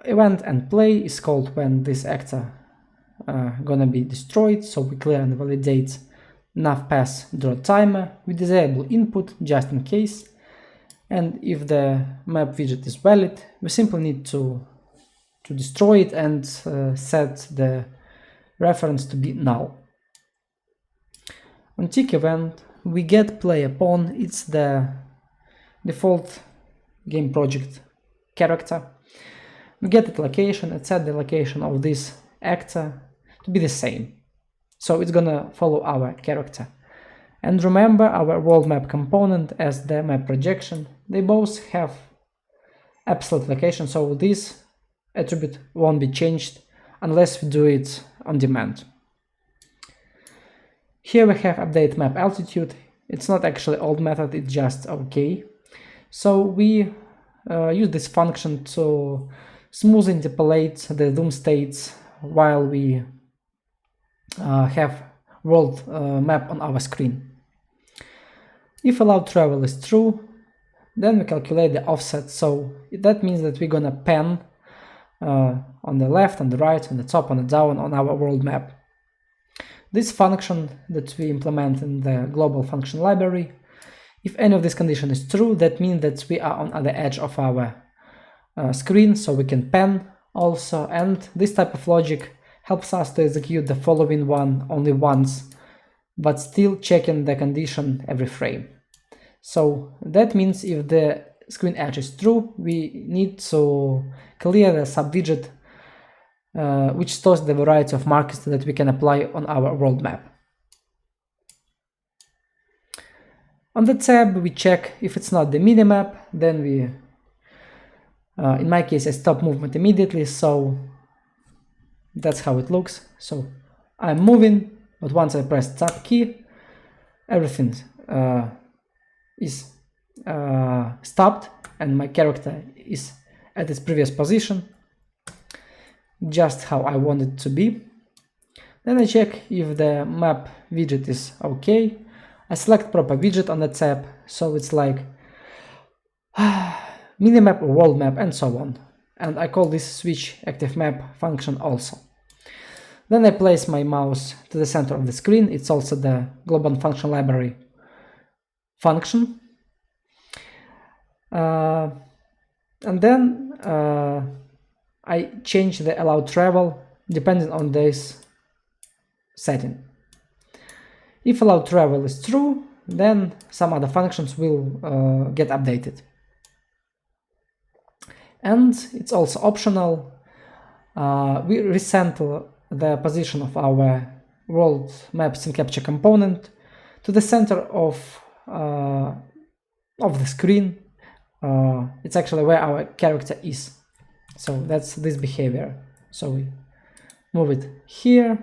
Event and play is called when this actor gonna be destroyed, so we clear and validate nav pass draw timer. We disable input just in case, and if the map widget is valid, we simply need to destroy it and set the reference to be null. On tick event, we get play upon, it's the default game project character. We get its location and set the location of this actor to be the same. So it's gonna follow our character. And remember our world map component as the map projection, they both have absolute location, so this attribute won't be changed unless we do it on demand. Here we have update map altitude. It's not actually old method, it's just OK. So we use this function to smooth interpolate the zoom states while we have world map on our screen. If allowed travel is true, then we calculate the offset, so that means that we're gonna pan on the left, on the right, on the top, on the down on our world map. This function that we implement in the global function library, if any of this condition is true, that means that we are on the edge of our screen, so we can pan also, and this type of logic helps us to execute the following one only once, but still checking the condition every frame. So that means if the screen edge is true, we need to clear the subwidget which stores the variety of markers that we can apply on our world map. On the tab we check if it's not the minimap, then we in my case I stop movement immediately, so that's how it looks. So I'm moving, but once I press tab key, everything is stopped and my character is at its previous position, just how I want it to be. Then I check if the map widget is okay. I select proper widget on the tab, so it's like minimap or world map and so on. And I call this switch active map function also. Then I place my mouse to the center of the screen. It's also the global function library function. And then I change the allowed travel depending on this setting. If allowed travel is true, then some other functions will get updated. And it's also optional. We recenter the position of our world map scene capture component to the center of the screen. It's actually where our character is. So that's this behavior. So we move it here.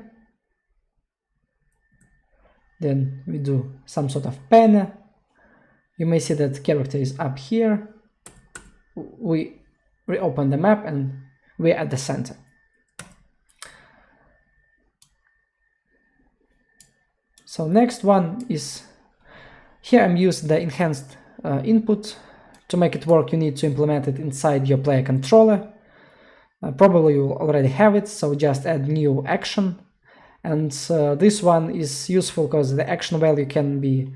Then we do some sort of panel. You may see that character is up here. We reopen the map and we're at the center. So next one is, here I'm using the enhanced input. To make it work, you need to implement it inside your player controller. Probably you already have it, so just add new action. And this one is useful because the action value can be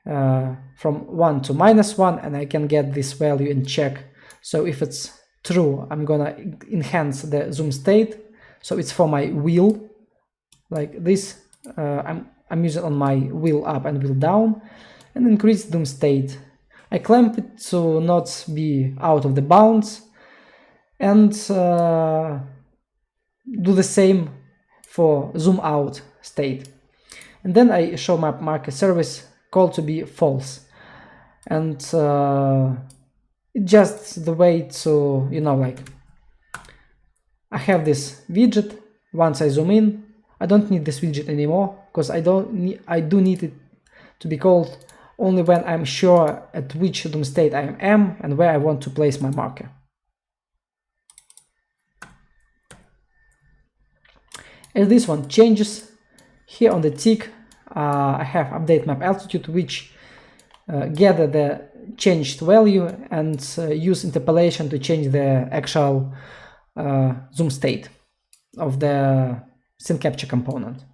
from 1 to -1, and I can get this value and check. So if it's true, I'm gonna enhance the zoom state. So it's for my wheel, like this. I'm using on my wheel up and wheel down, and increase zoom state. I clamp it to not be out of the bounds, and do the same for zoom out state. And then I show map marker service call to be false. And it's just the way to, like, I have this widget. Once I zoom in, I don't need this widget anymore, because I do need it to be called only when I'm sure at which zoom state I am and where I want to place my marker. As this one changes, here on the tick I have update map altitude, which gather the changed value and use interpolation to change the actual zoom state of the scene capture component.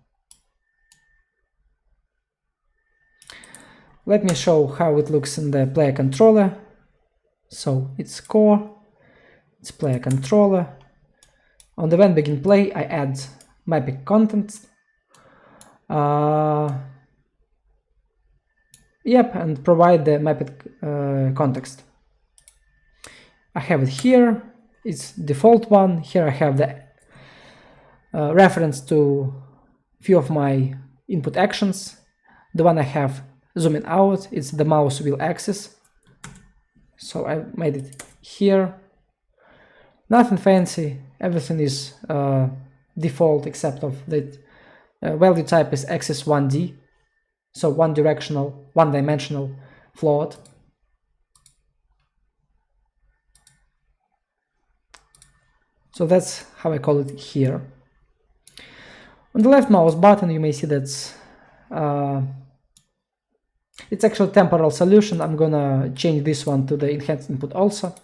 Let me show how it looks in the player controller. So it's core, it's player controller. On the when begin play, I add mapping contents. And provide the mapped context. I have it here. It's default one. Here I have the reference to few of my input actions. The one I have zooming out, it's the mouse wheel axis. So I made it here. Nothing fancy. Everything is default except of that value type is axis 1D. So one-dimensional float. So that's how I call it here. On the left mouse button, you may see that it's actually temporal solution. I'm gonna change this one to the enhanced input also.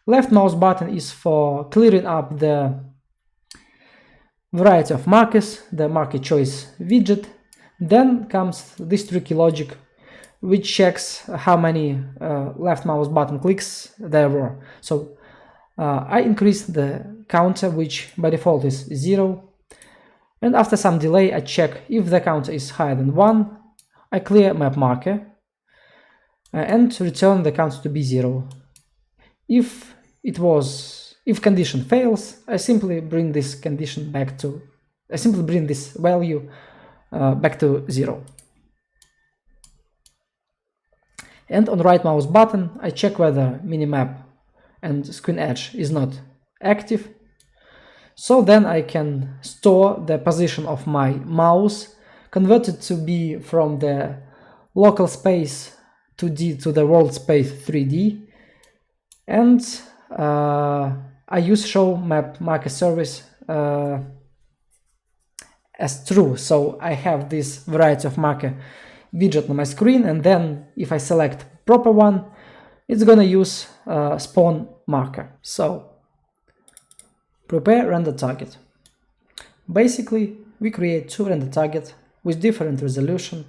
Left mouse button is for clearing up the variety of markers, the marker choice widget. Then comes this tricky logic, which checks how many left mouse button clicks there were. So I increase the counter, which by default is 0. And after some delay, I check if the counter is higher than 1. I clear map marker and return the counter to be 0. If condition fails, I simply bring this condition back to, this value back to 0. And on right mouse button, I check whether minimap and screen edge is not active. So then I can store the position of my mouse, convert it to be from the local space 2D to the world space 3D, and I use show map marker service as true. So I have this variety of marker widget on my screen, and then if I select proper one, it's gonna use spawn marker. So prepare render target. Basically, we create 2 render targets with different resolution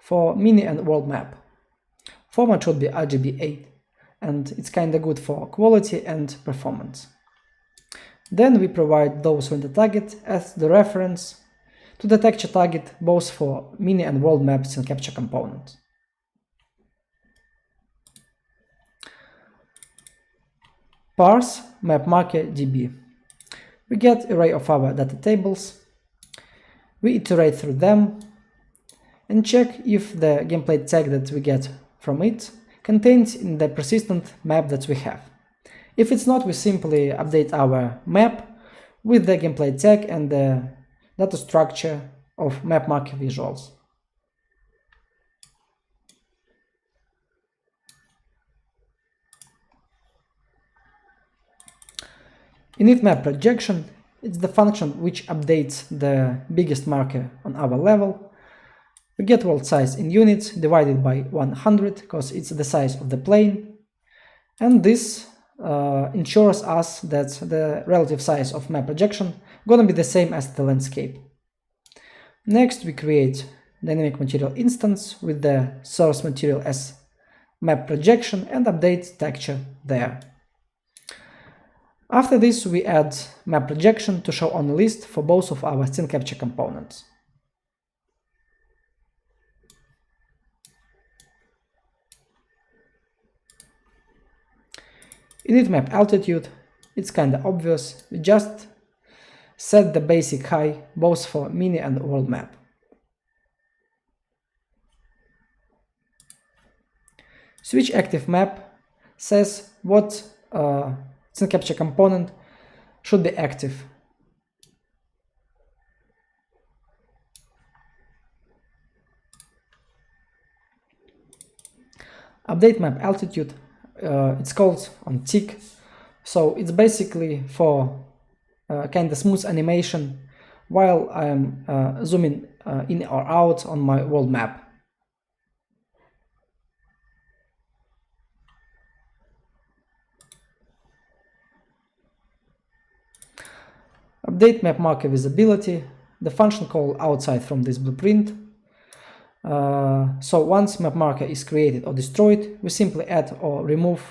for mini and world map. Format should be RGB8, and it's kinda good for quality and performance. Then we provide those render target as the reference to the texture target both for mini and world map scene capture component. parse map marker db. We get array of our data tables, we iterate through them, and check if the gameplay tag that we get from it contains in the persistent map that we have. If it's not, we simply update our map with the gameplay tag and the data structure of map marker visuals. Init map projection, it's the function which updates the biggest marker on our level. We get world size in units divided by 100 because it's the size of the plane, and this ensures us that the relative size of map projection gonna be the same as the landscape. Next, we create dynamic material instance with the source material as map projection and update texture there. After this, we add map projection to show on a list for both of our scene capture components. Init map altitude, it's kinda obvious, we just set the basic high both for mini and world map. Switch active map says what scene capture component should be active. Update map altitude, it's called on tick, so it's basically for kind of smooth animation while I'm zooming in or out on my world map. Update map marker visibility, the function call outside from this blueprint. So once map marker is created or destroyed, we simply add or remove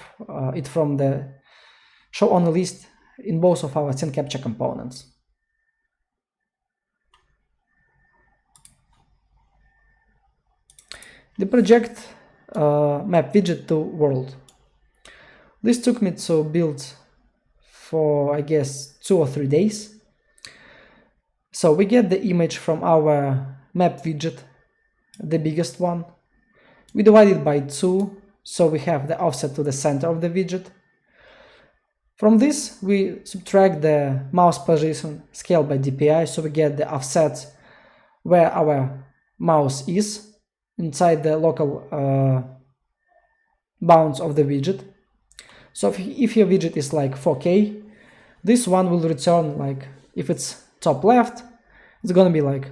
it from the show on the list in both of our scene capture components. The project map widget to world. This took me to build for, I guess, 2 or 3 days. So we get the image from our map widget, the biggest one. We divide it by 2, so we have the offset to the center of the widget. From this, we subtract the mouse position scale by dpi, so we get the offset where our mouse is inside the local bounds of the widget. So if your widget is like 4K, this one will return, like, if it's top left, it's gonna be like,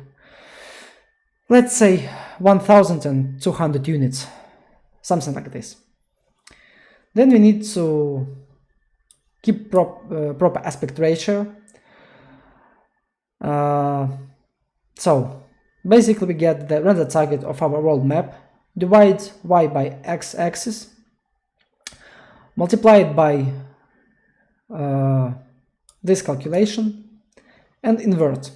let's say 1200 units, something like this. Then we need to keep proper aspect ratio. So basically we get the render target of our world map, divide y by x-axis, multiply it by this calculation, and invert.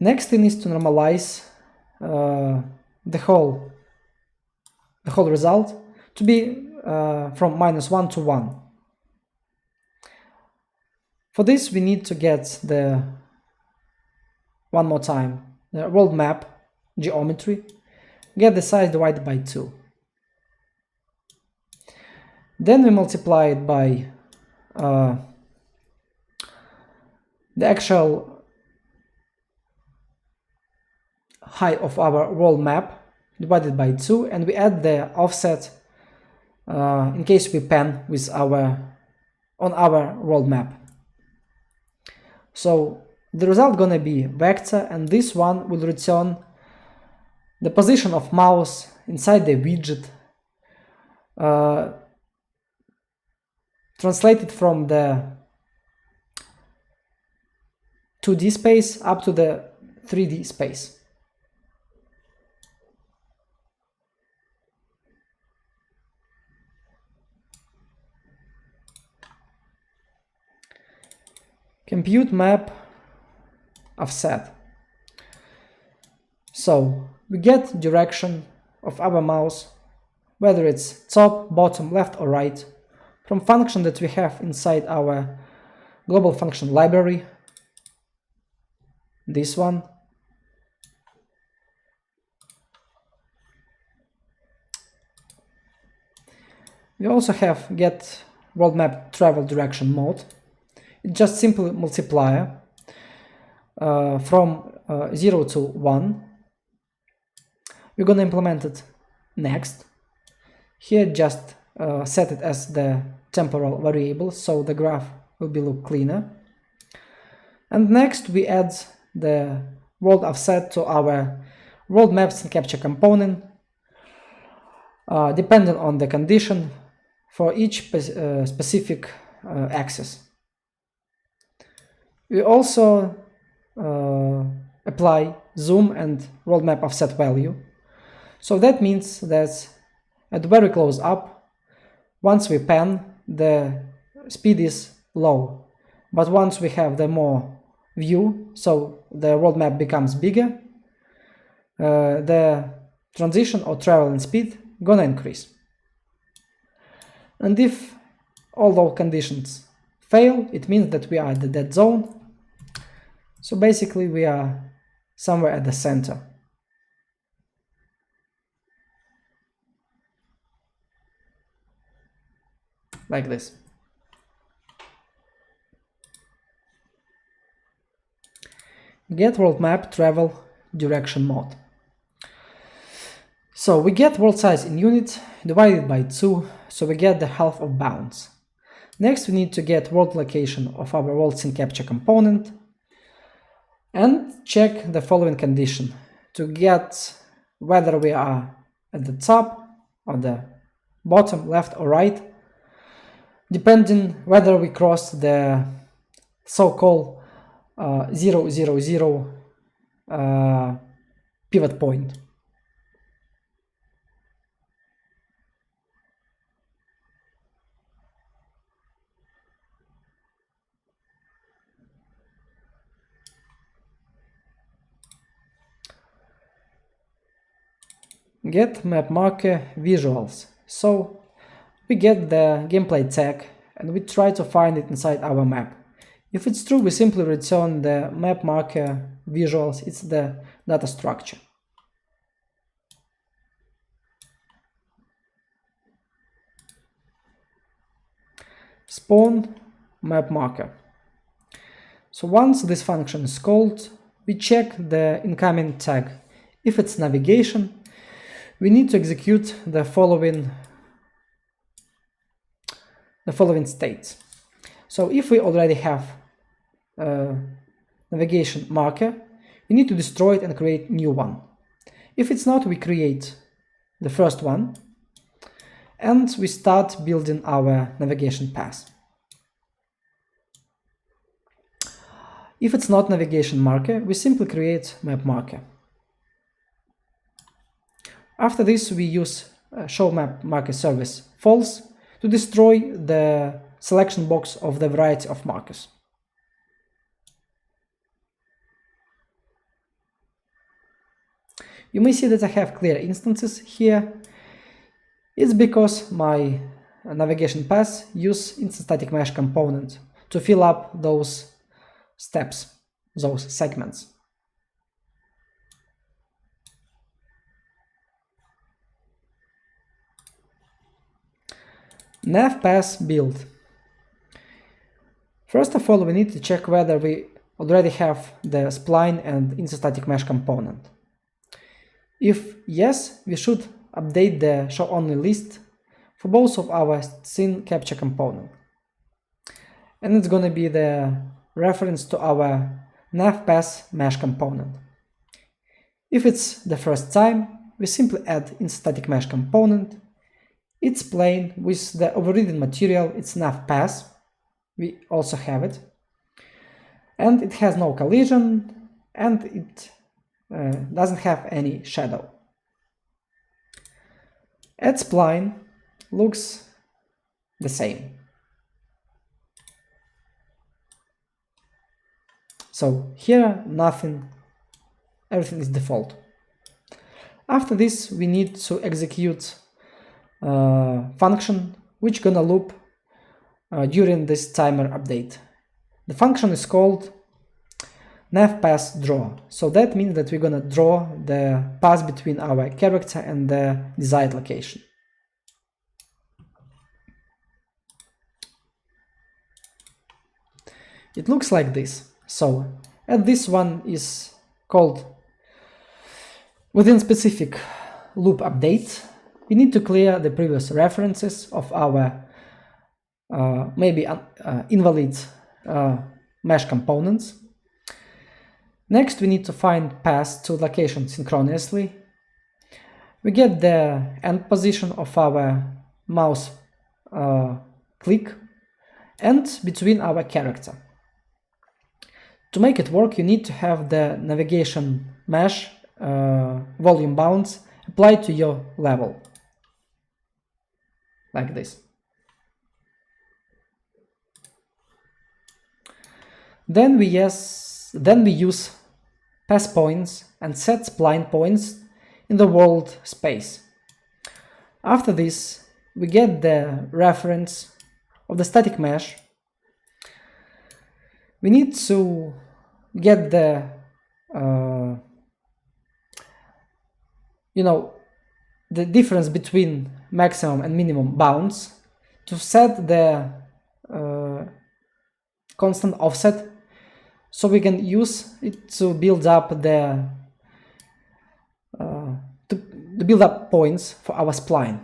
Next thing is to normalize the whole result to be from -1 to 1. For this we need to get one more time, the world map geometry, get the size divided by 2. Then we multiply it by the actual height of our world map divided by 2, and we add the offset in case we pan with on our world map. So the result gonna be vector, and this one will return the position of mouse inside the widget, translated from the 2D space up to the 3D space. Compute map offset. So we get direction of our mouse, whether it's top, bottom, left or right, from function that we have inside our global function library, this one. We also have get world map travel direction mode. It's just simple multiplier from 0 to 1. We're gonna implement it next. Here just set it as the temporal variable, so the graph will be look cleaner. And next we add the world offset to our world maps and capture component, depending on the condition for each specific axis. We also apply zoom and world map offset value. So that means that at very close up, once we pan, the speed is low. But once we have the more view, so the world map becomes bigger, the transition or traveling speed gonna increase. And if all those conditions fail, it means that we are at the dead zone. So basically we are somewhere at the center. Like this. Get world map travel direction mode. So we get world size in units divided by 2, so we get the half of bounds. Next we need to get world location of our world scene capture component and check the following condition to get whether we are at the top or the bottom, left or right, depending whether we cross the so-called 0, 0, 0 pivot point. Get map marker visuals. So we get the gameplay tag and we try to find it inside our map. If it's true, we simply return the map marker visuals, it's the data structure. Spawn map marker. So once this function is called, we check the incoming tag. If it's navigation, we need to execute the following states. So if we already have a navigation marker, we need to destroy it and create new one. If it's not, we create the first one and we start building our navigation path. If it's not navigation marker, we simply create map marker. After this, we use show map marker service false to destroy the selection box of the variety of markers. You may see that I have clear instances here. It's because my navigation path use instance static mesh component to fill up those steps, those segments. Nav path build. First of all, we need to check whether we already have the spline and instance static mesh component. If yes, we should update the show only list for both of our scene capture component. And it's going to be the reference to our nav path mesh component. If it's the first time, we simply add instance static mesh component. It's plain with the overridden material, it's nav path. We also have it. And it has no collision and it doesn't have any shadow. Add spline looks the same. So here everything is default. After this we need to execute function which gonna loop during this timer update. The function is called navPassDraw. So that means that we're gonna draw the path between our character and the desired location. It looks like this. So, and this one is called within specific loop update. We need to clear the previous references of our maybe invalid mesh components. Next, we need to find paths to location synchronously. We get the end position of our mouse click and between our character. To make it work, you need to have the navigation mesh volume bounds applied to your level, like this. Then we use pass points and set spline points in the world space. After this, we get the reference of the static mesh. We need to get the the difference between maximum and minimum bounds to set the constant offset, so we can use it to build up the build up points for our spline.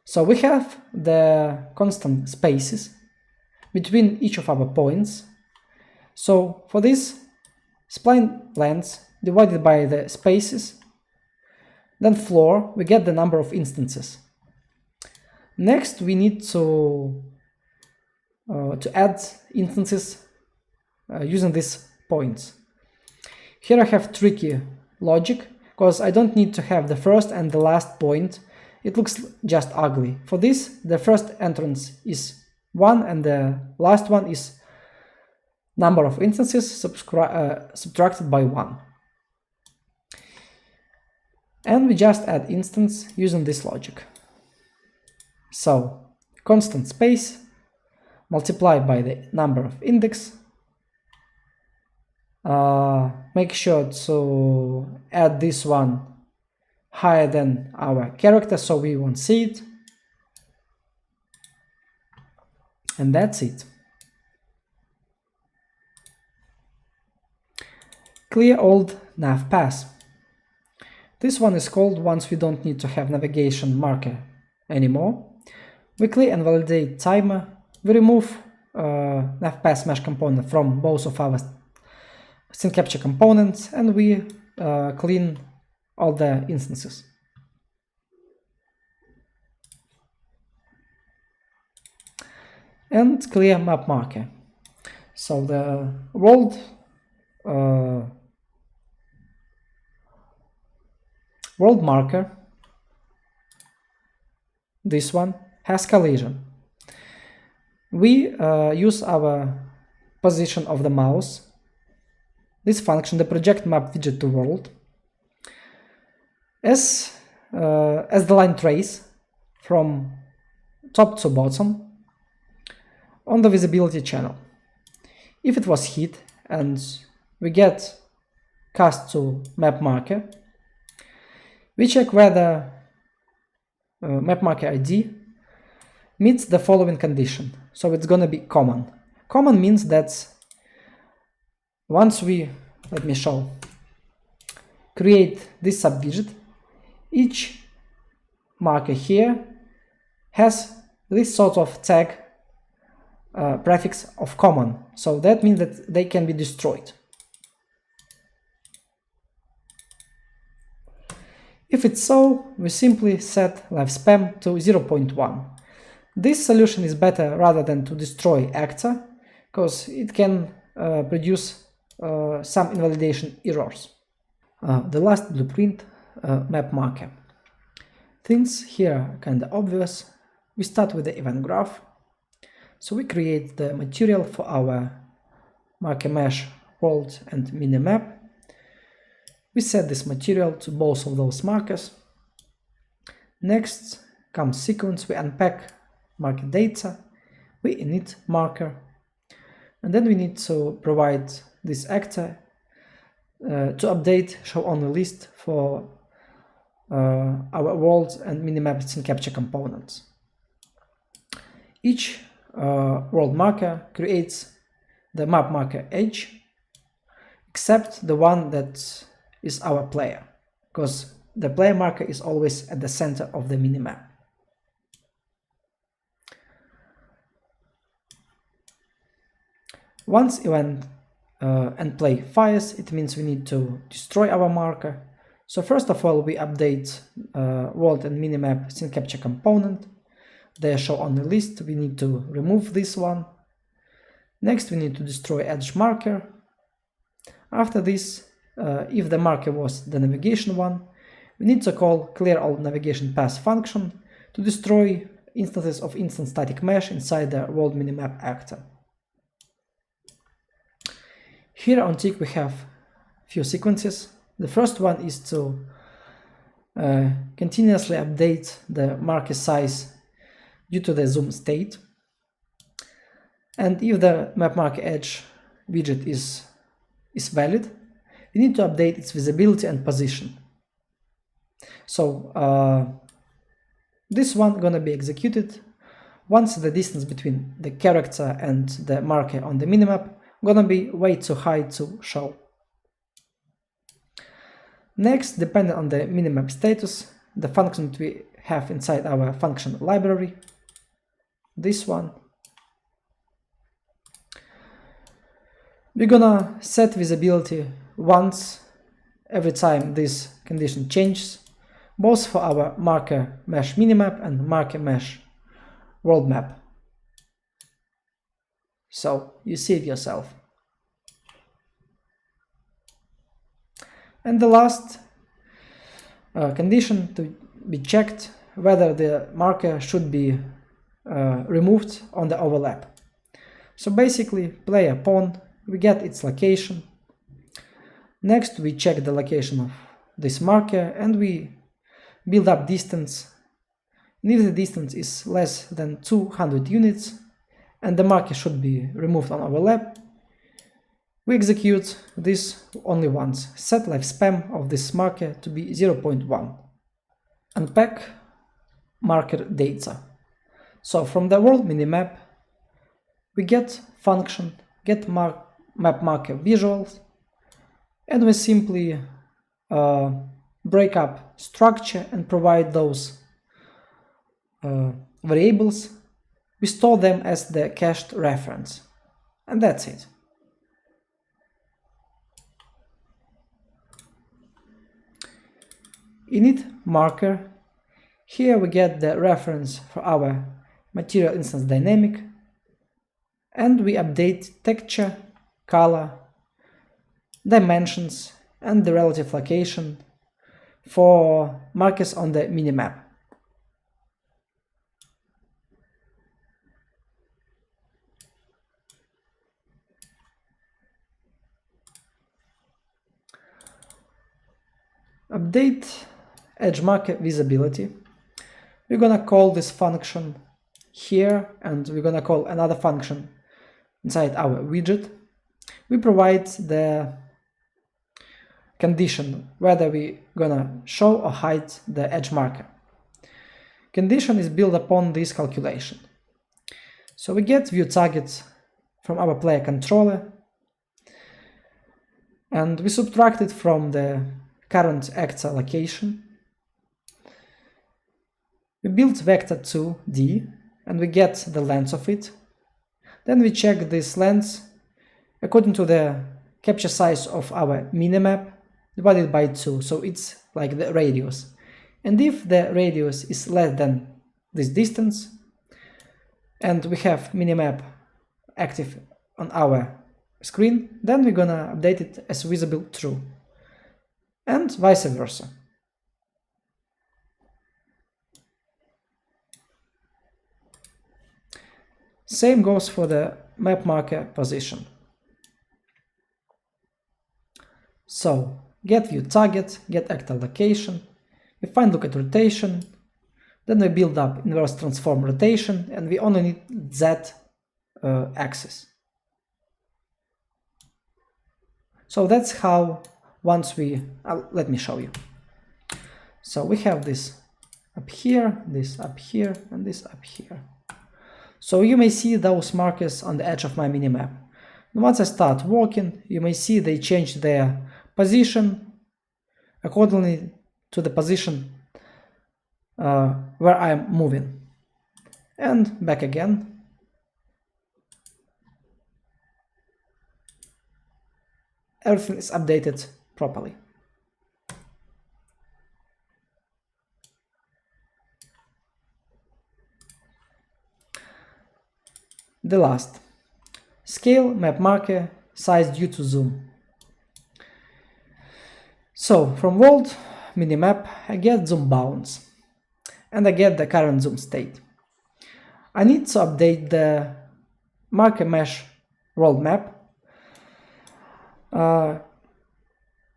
So we have the constant spaces between each of our points. So for this, spline length divided by the spaces, then floor, we get the number of instances. Next, we need to add instances using these points. Here I have tricky logic, because I don't need to have the first and the last point. It looks just ugly. For this, the first entrance is 1 and the last one is number of instances subtracted by 1. And we just add instance using this logic. So, constant space multiplied by the number of index. Make sure to add this one higher than our character so we won't see it. And that's it. Clear old nav pass. This one is called once we don't need to have navigation marker anymore. We clear and validate timer. We remove nav pass mesh component from both of our scene capture components, and we clean all the instances. And clear map marker. So the world marker, this one, has collision. We use our position of the mouse, this function, the project map widget to world, as the line trace from top to bottom on the visibility channel. If it was hit and we get cast to map marker, we check whether map marker ID meets the following condition. So it's gonna be common. Common means that once we, let me show, create this subwidget, each marker here has this sort of tag prefix of common. So that means that they can be destroyed. If it's so, we simply set lifespam to 0.1. This solution is better rather than to destroy actor, because it can produce some invalidation errors. The last blueprint, map marker. Things here are kind of obvious. We start with the event graph. So we create the material for our marker mesh, world and minimap. We set this material to both of those markers. Next comes sequence. We unpack marker data. we init marker, and then we need to provide this actor to update show only list for our world and minimap scene capture components. Each world marker creates the map marker edge, except the one that is our player, because the player marker is always at the center of the minimap. Once event and play fires, it means we need to destroy our marker. So first of all, we update world and minimap scene capture component. They show on the list. We need to remove this one. Next, we need to destroy edge marker. After this, if the marker was the navigation one, we need to call clear all navigation path function to destroy instances of instant static mesh inside the world minimap actor. Here on tick we have few sequences. The first one is to continuously update the marker size due to the zoom state. And if the map marker edge widget is valid, we need to update its visibility and position. So this one gonna be executed once the distance between the character and the marker on the minimap gonna be way too high to show. Next, depending on the minimap status, the function that we have inside our function library, this one, we're gonna set visibility once every time this condition changes, both for our marker mesh minimap and marker mesh world map. So you see it yourself. And the last condition to be checked whether the marker should be removed on the overlap. So basically, player pawn, we get its location. Next, we check the location of this marker and we build up distance. And if the distance is less than 200 units and the marker should be removed on overlap, we execute this only once. Set lifespan of this marker to be 0.1. Unpack marker data. So from the world minimap, we get function get map marker visuals, and we simply break up structure and provide those variables. We store them as the cached reference, and that's it. Init marker. Here we get the reference for our material instance dynamic, and we update texture, color, dimensions, and the relative location for markers on the minimap. Update edge marker visibility. We're gonna call this function here, and we're gonna call another function inside our widget. We provide the condition whether we're gonna show or hide the edge marker. Condition is built upon this calculation. So we get view target from our player controller, and we subtract it from the current actor location. We build vector 2D and we get the length of it. Then we check this length according to the capture size of our minimap divided by 2, so it's like the radius. And if the radius is less than this distance and we have minimap active on our screen, then we're gonna update it as visible true, and vice versa. Same goes for the map marker position. So get view target, get actor location, we find look at rotation, then we build up inverse transform rotation, and we only need Z axis. So that's how once we, let me show you. So we have this up here, this up here, and this up here. So you may see those markers on the edge of my minimap. And once I start working, you may see they change their position accordingly to the position where I'm moving. And back again. Everything is updated properly. The last. Scale map marker size due to zoom. So from world minimap I get zoom bounds and I get the current zoom state. I need to update the marker mesh world map.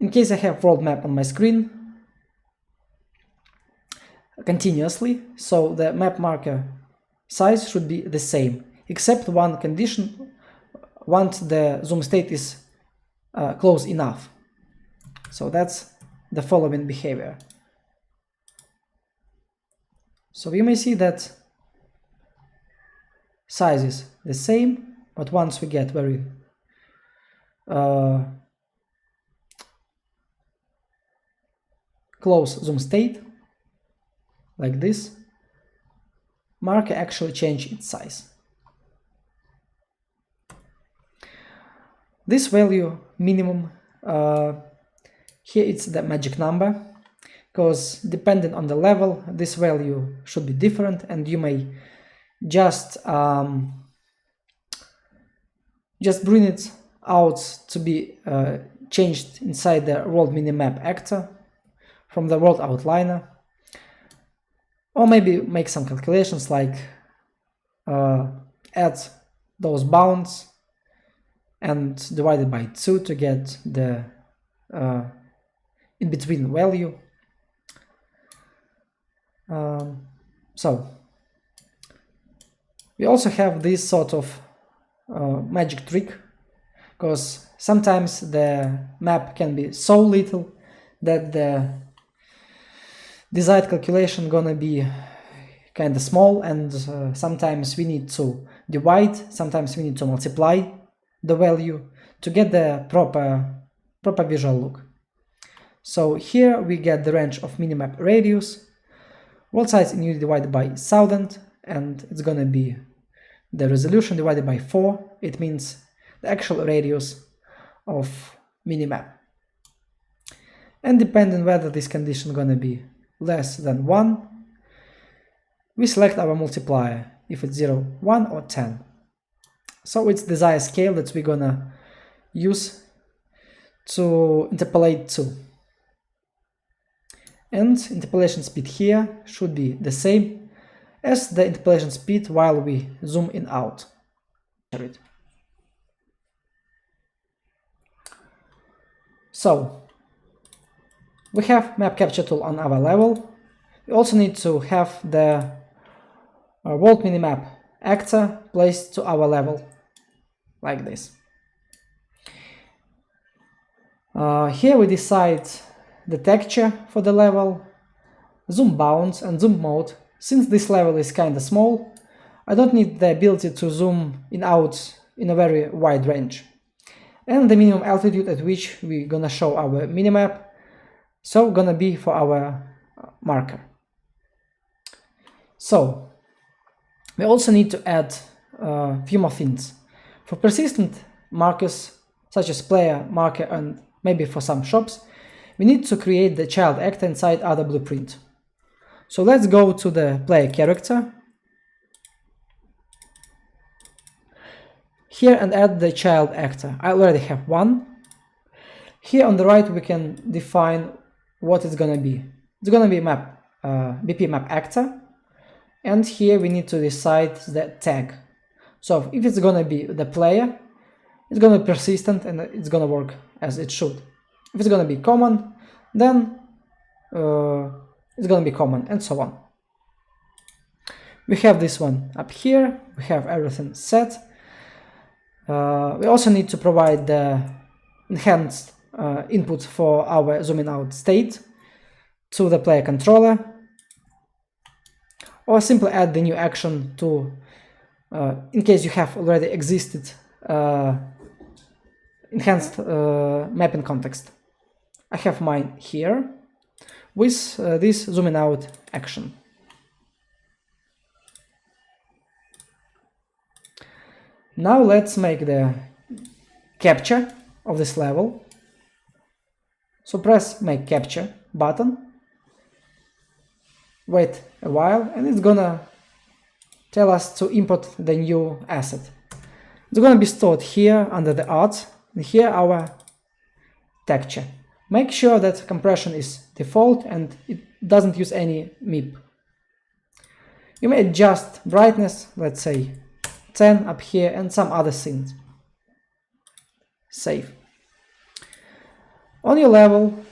In case I have world map on my screen continuously, so the map marker size should be the same, except one condition, once the zoom state is close enough. So that's the following behavior. So you may see that size is the same, but once we get very close zoom state, like this, marker actually change its size. This value minimum, here it's the magic number, because depending on the level, this value should be different, and you may just bring it out to be changed inside the world minimap actor from the world outliner, or maybe make some calculations like add those bounds and divide it by 2 to get the in-between value. So we also have this sort of magic trick, because sometimes the map can be so little that the desired calculation gonna be kind of small, and sometimes we need to divide, sometimes we need to multiply the value to get the proper visual look. So here we get the range of minimap radius, world size in unit divided by 1000, and it's gonna be the resolution divided by 4. It means the actual radius of minimap. And depending whether this condition gonna be less than 1, we select our multiplier, if it's 0, 1 or 10. So it's desired scale that we're gonna use to interpolate to. And interpolation speed here should be the same as the interpolation speed while we zoom in out. So we have map capture tool on our level. We also need to have the world minimap actor placed to our level, like this. Here we decide the texture for the level, zoom bounds and zoom mode. Since this level is kind of small, I don't need the ability to zoom in out in a very wide range. And the minimum altitude at which we're gonna show our minimap, so gonna be for our marker. So we also need to add a few more things. For persistent markers such as player, marker, and maybe for some shops, we need to create the child actor inside other blueprint. So let's go to the player character here and add the child actor. I already have one. Here on the right we can define what it's gonna be. It's gonna be map BP map actor, and here we need to decide the tag. So if it's gonna be the player, it's gonna be persistent and it's gonna work as it should. If it's gonna be common, then it's gonna be common, and so on. We have this one up here, we have everything set. We also need to provide the enhanced input for our zooming out state to the player controller, or simply add the new action to in case you have already existed enhanced mapping context. I have mine here with this zooming out action. Now let's make the capture of this level. So press make capture button, wait a while, and it's gonna tell us to import the new asset. It's gonna be stored here under the arts, and here our texture. Make sure that compression is default and it doesn't use any MIP. You may adjust brightness, let's say 10 up here, and some other things. Save. On your level,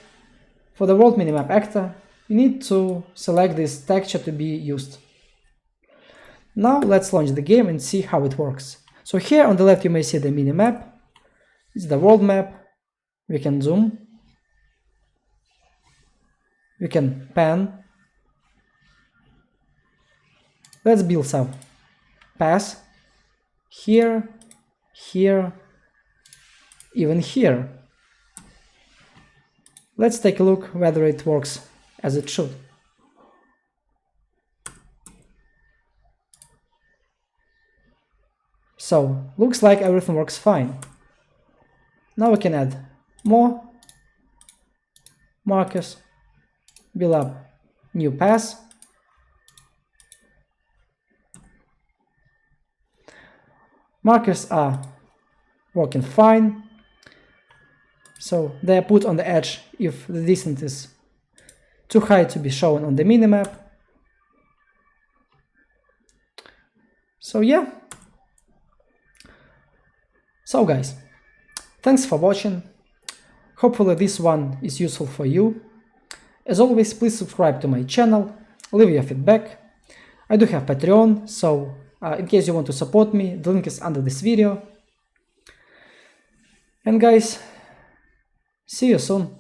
for the world minimap actor, you need to select this texture to be used. Now let's launch the game and see how it works. So here on the left you may see the minimap. It's the world map. We can zoom. We can pan. Let's build some paths. Here, here, even here. Let's take a look whether it works as it should. So, looks like everything works fine. Now we can add more markers, build up new paths. Markers are working fine, so they are put on the edge if the distance is too high to be shown on the minimap. So yeah. So guys, thanks for watching. Hopefully this one is useful for you. As always, please subscribe to my channel, leave your feedback. I do have Patreon, so in case you want to support me, the link is under this video. And guys, see you soon.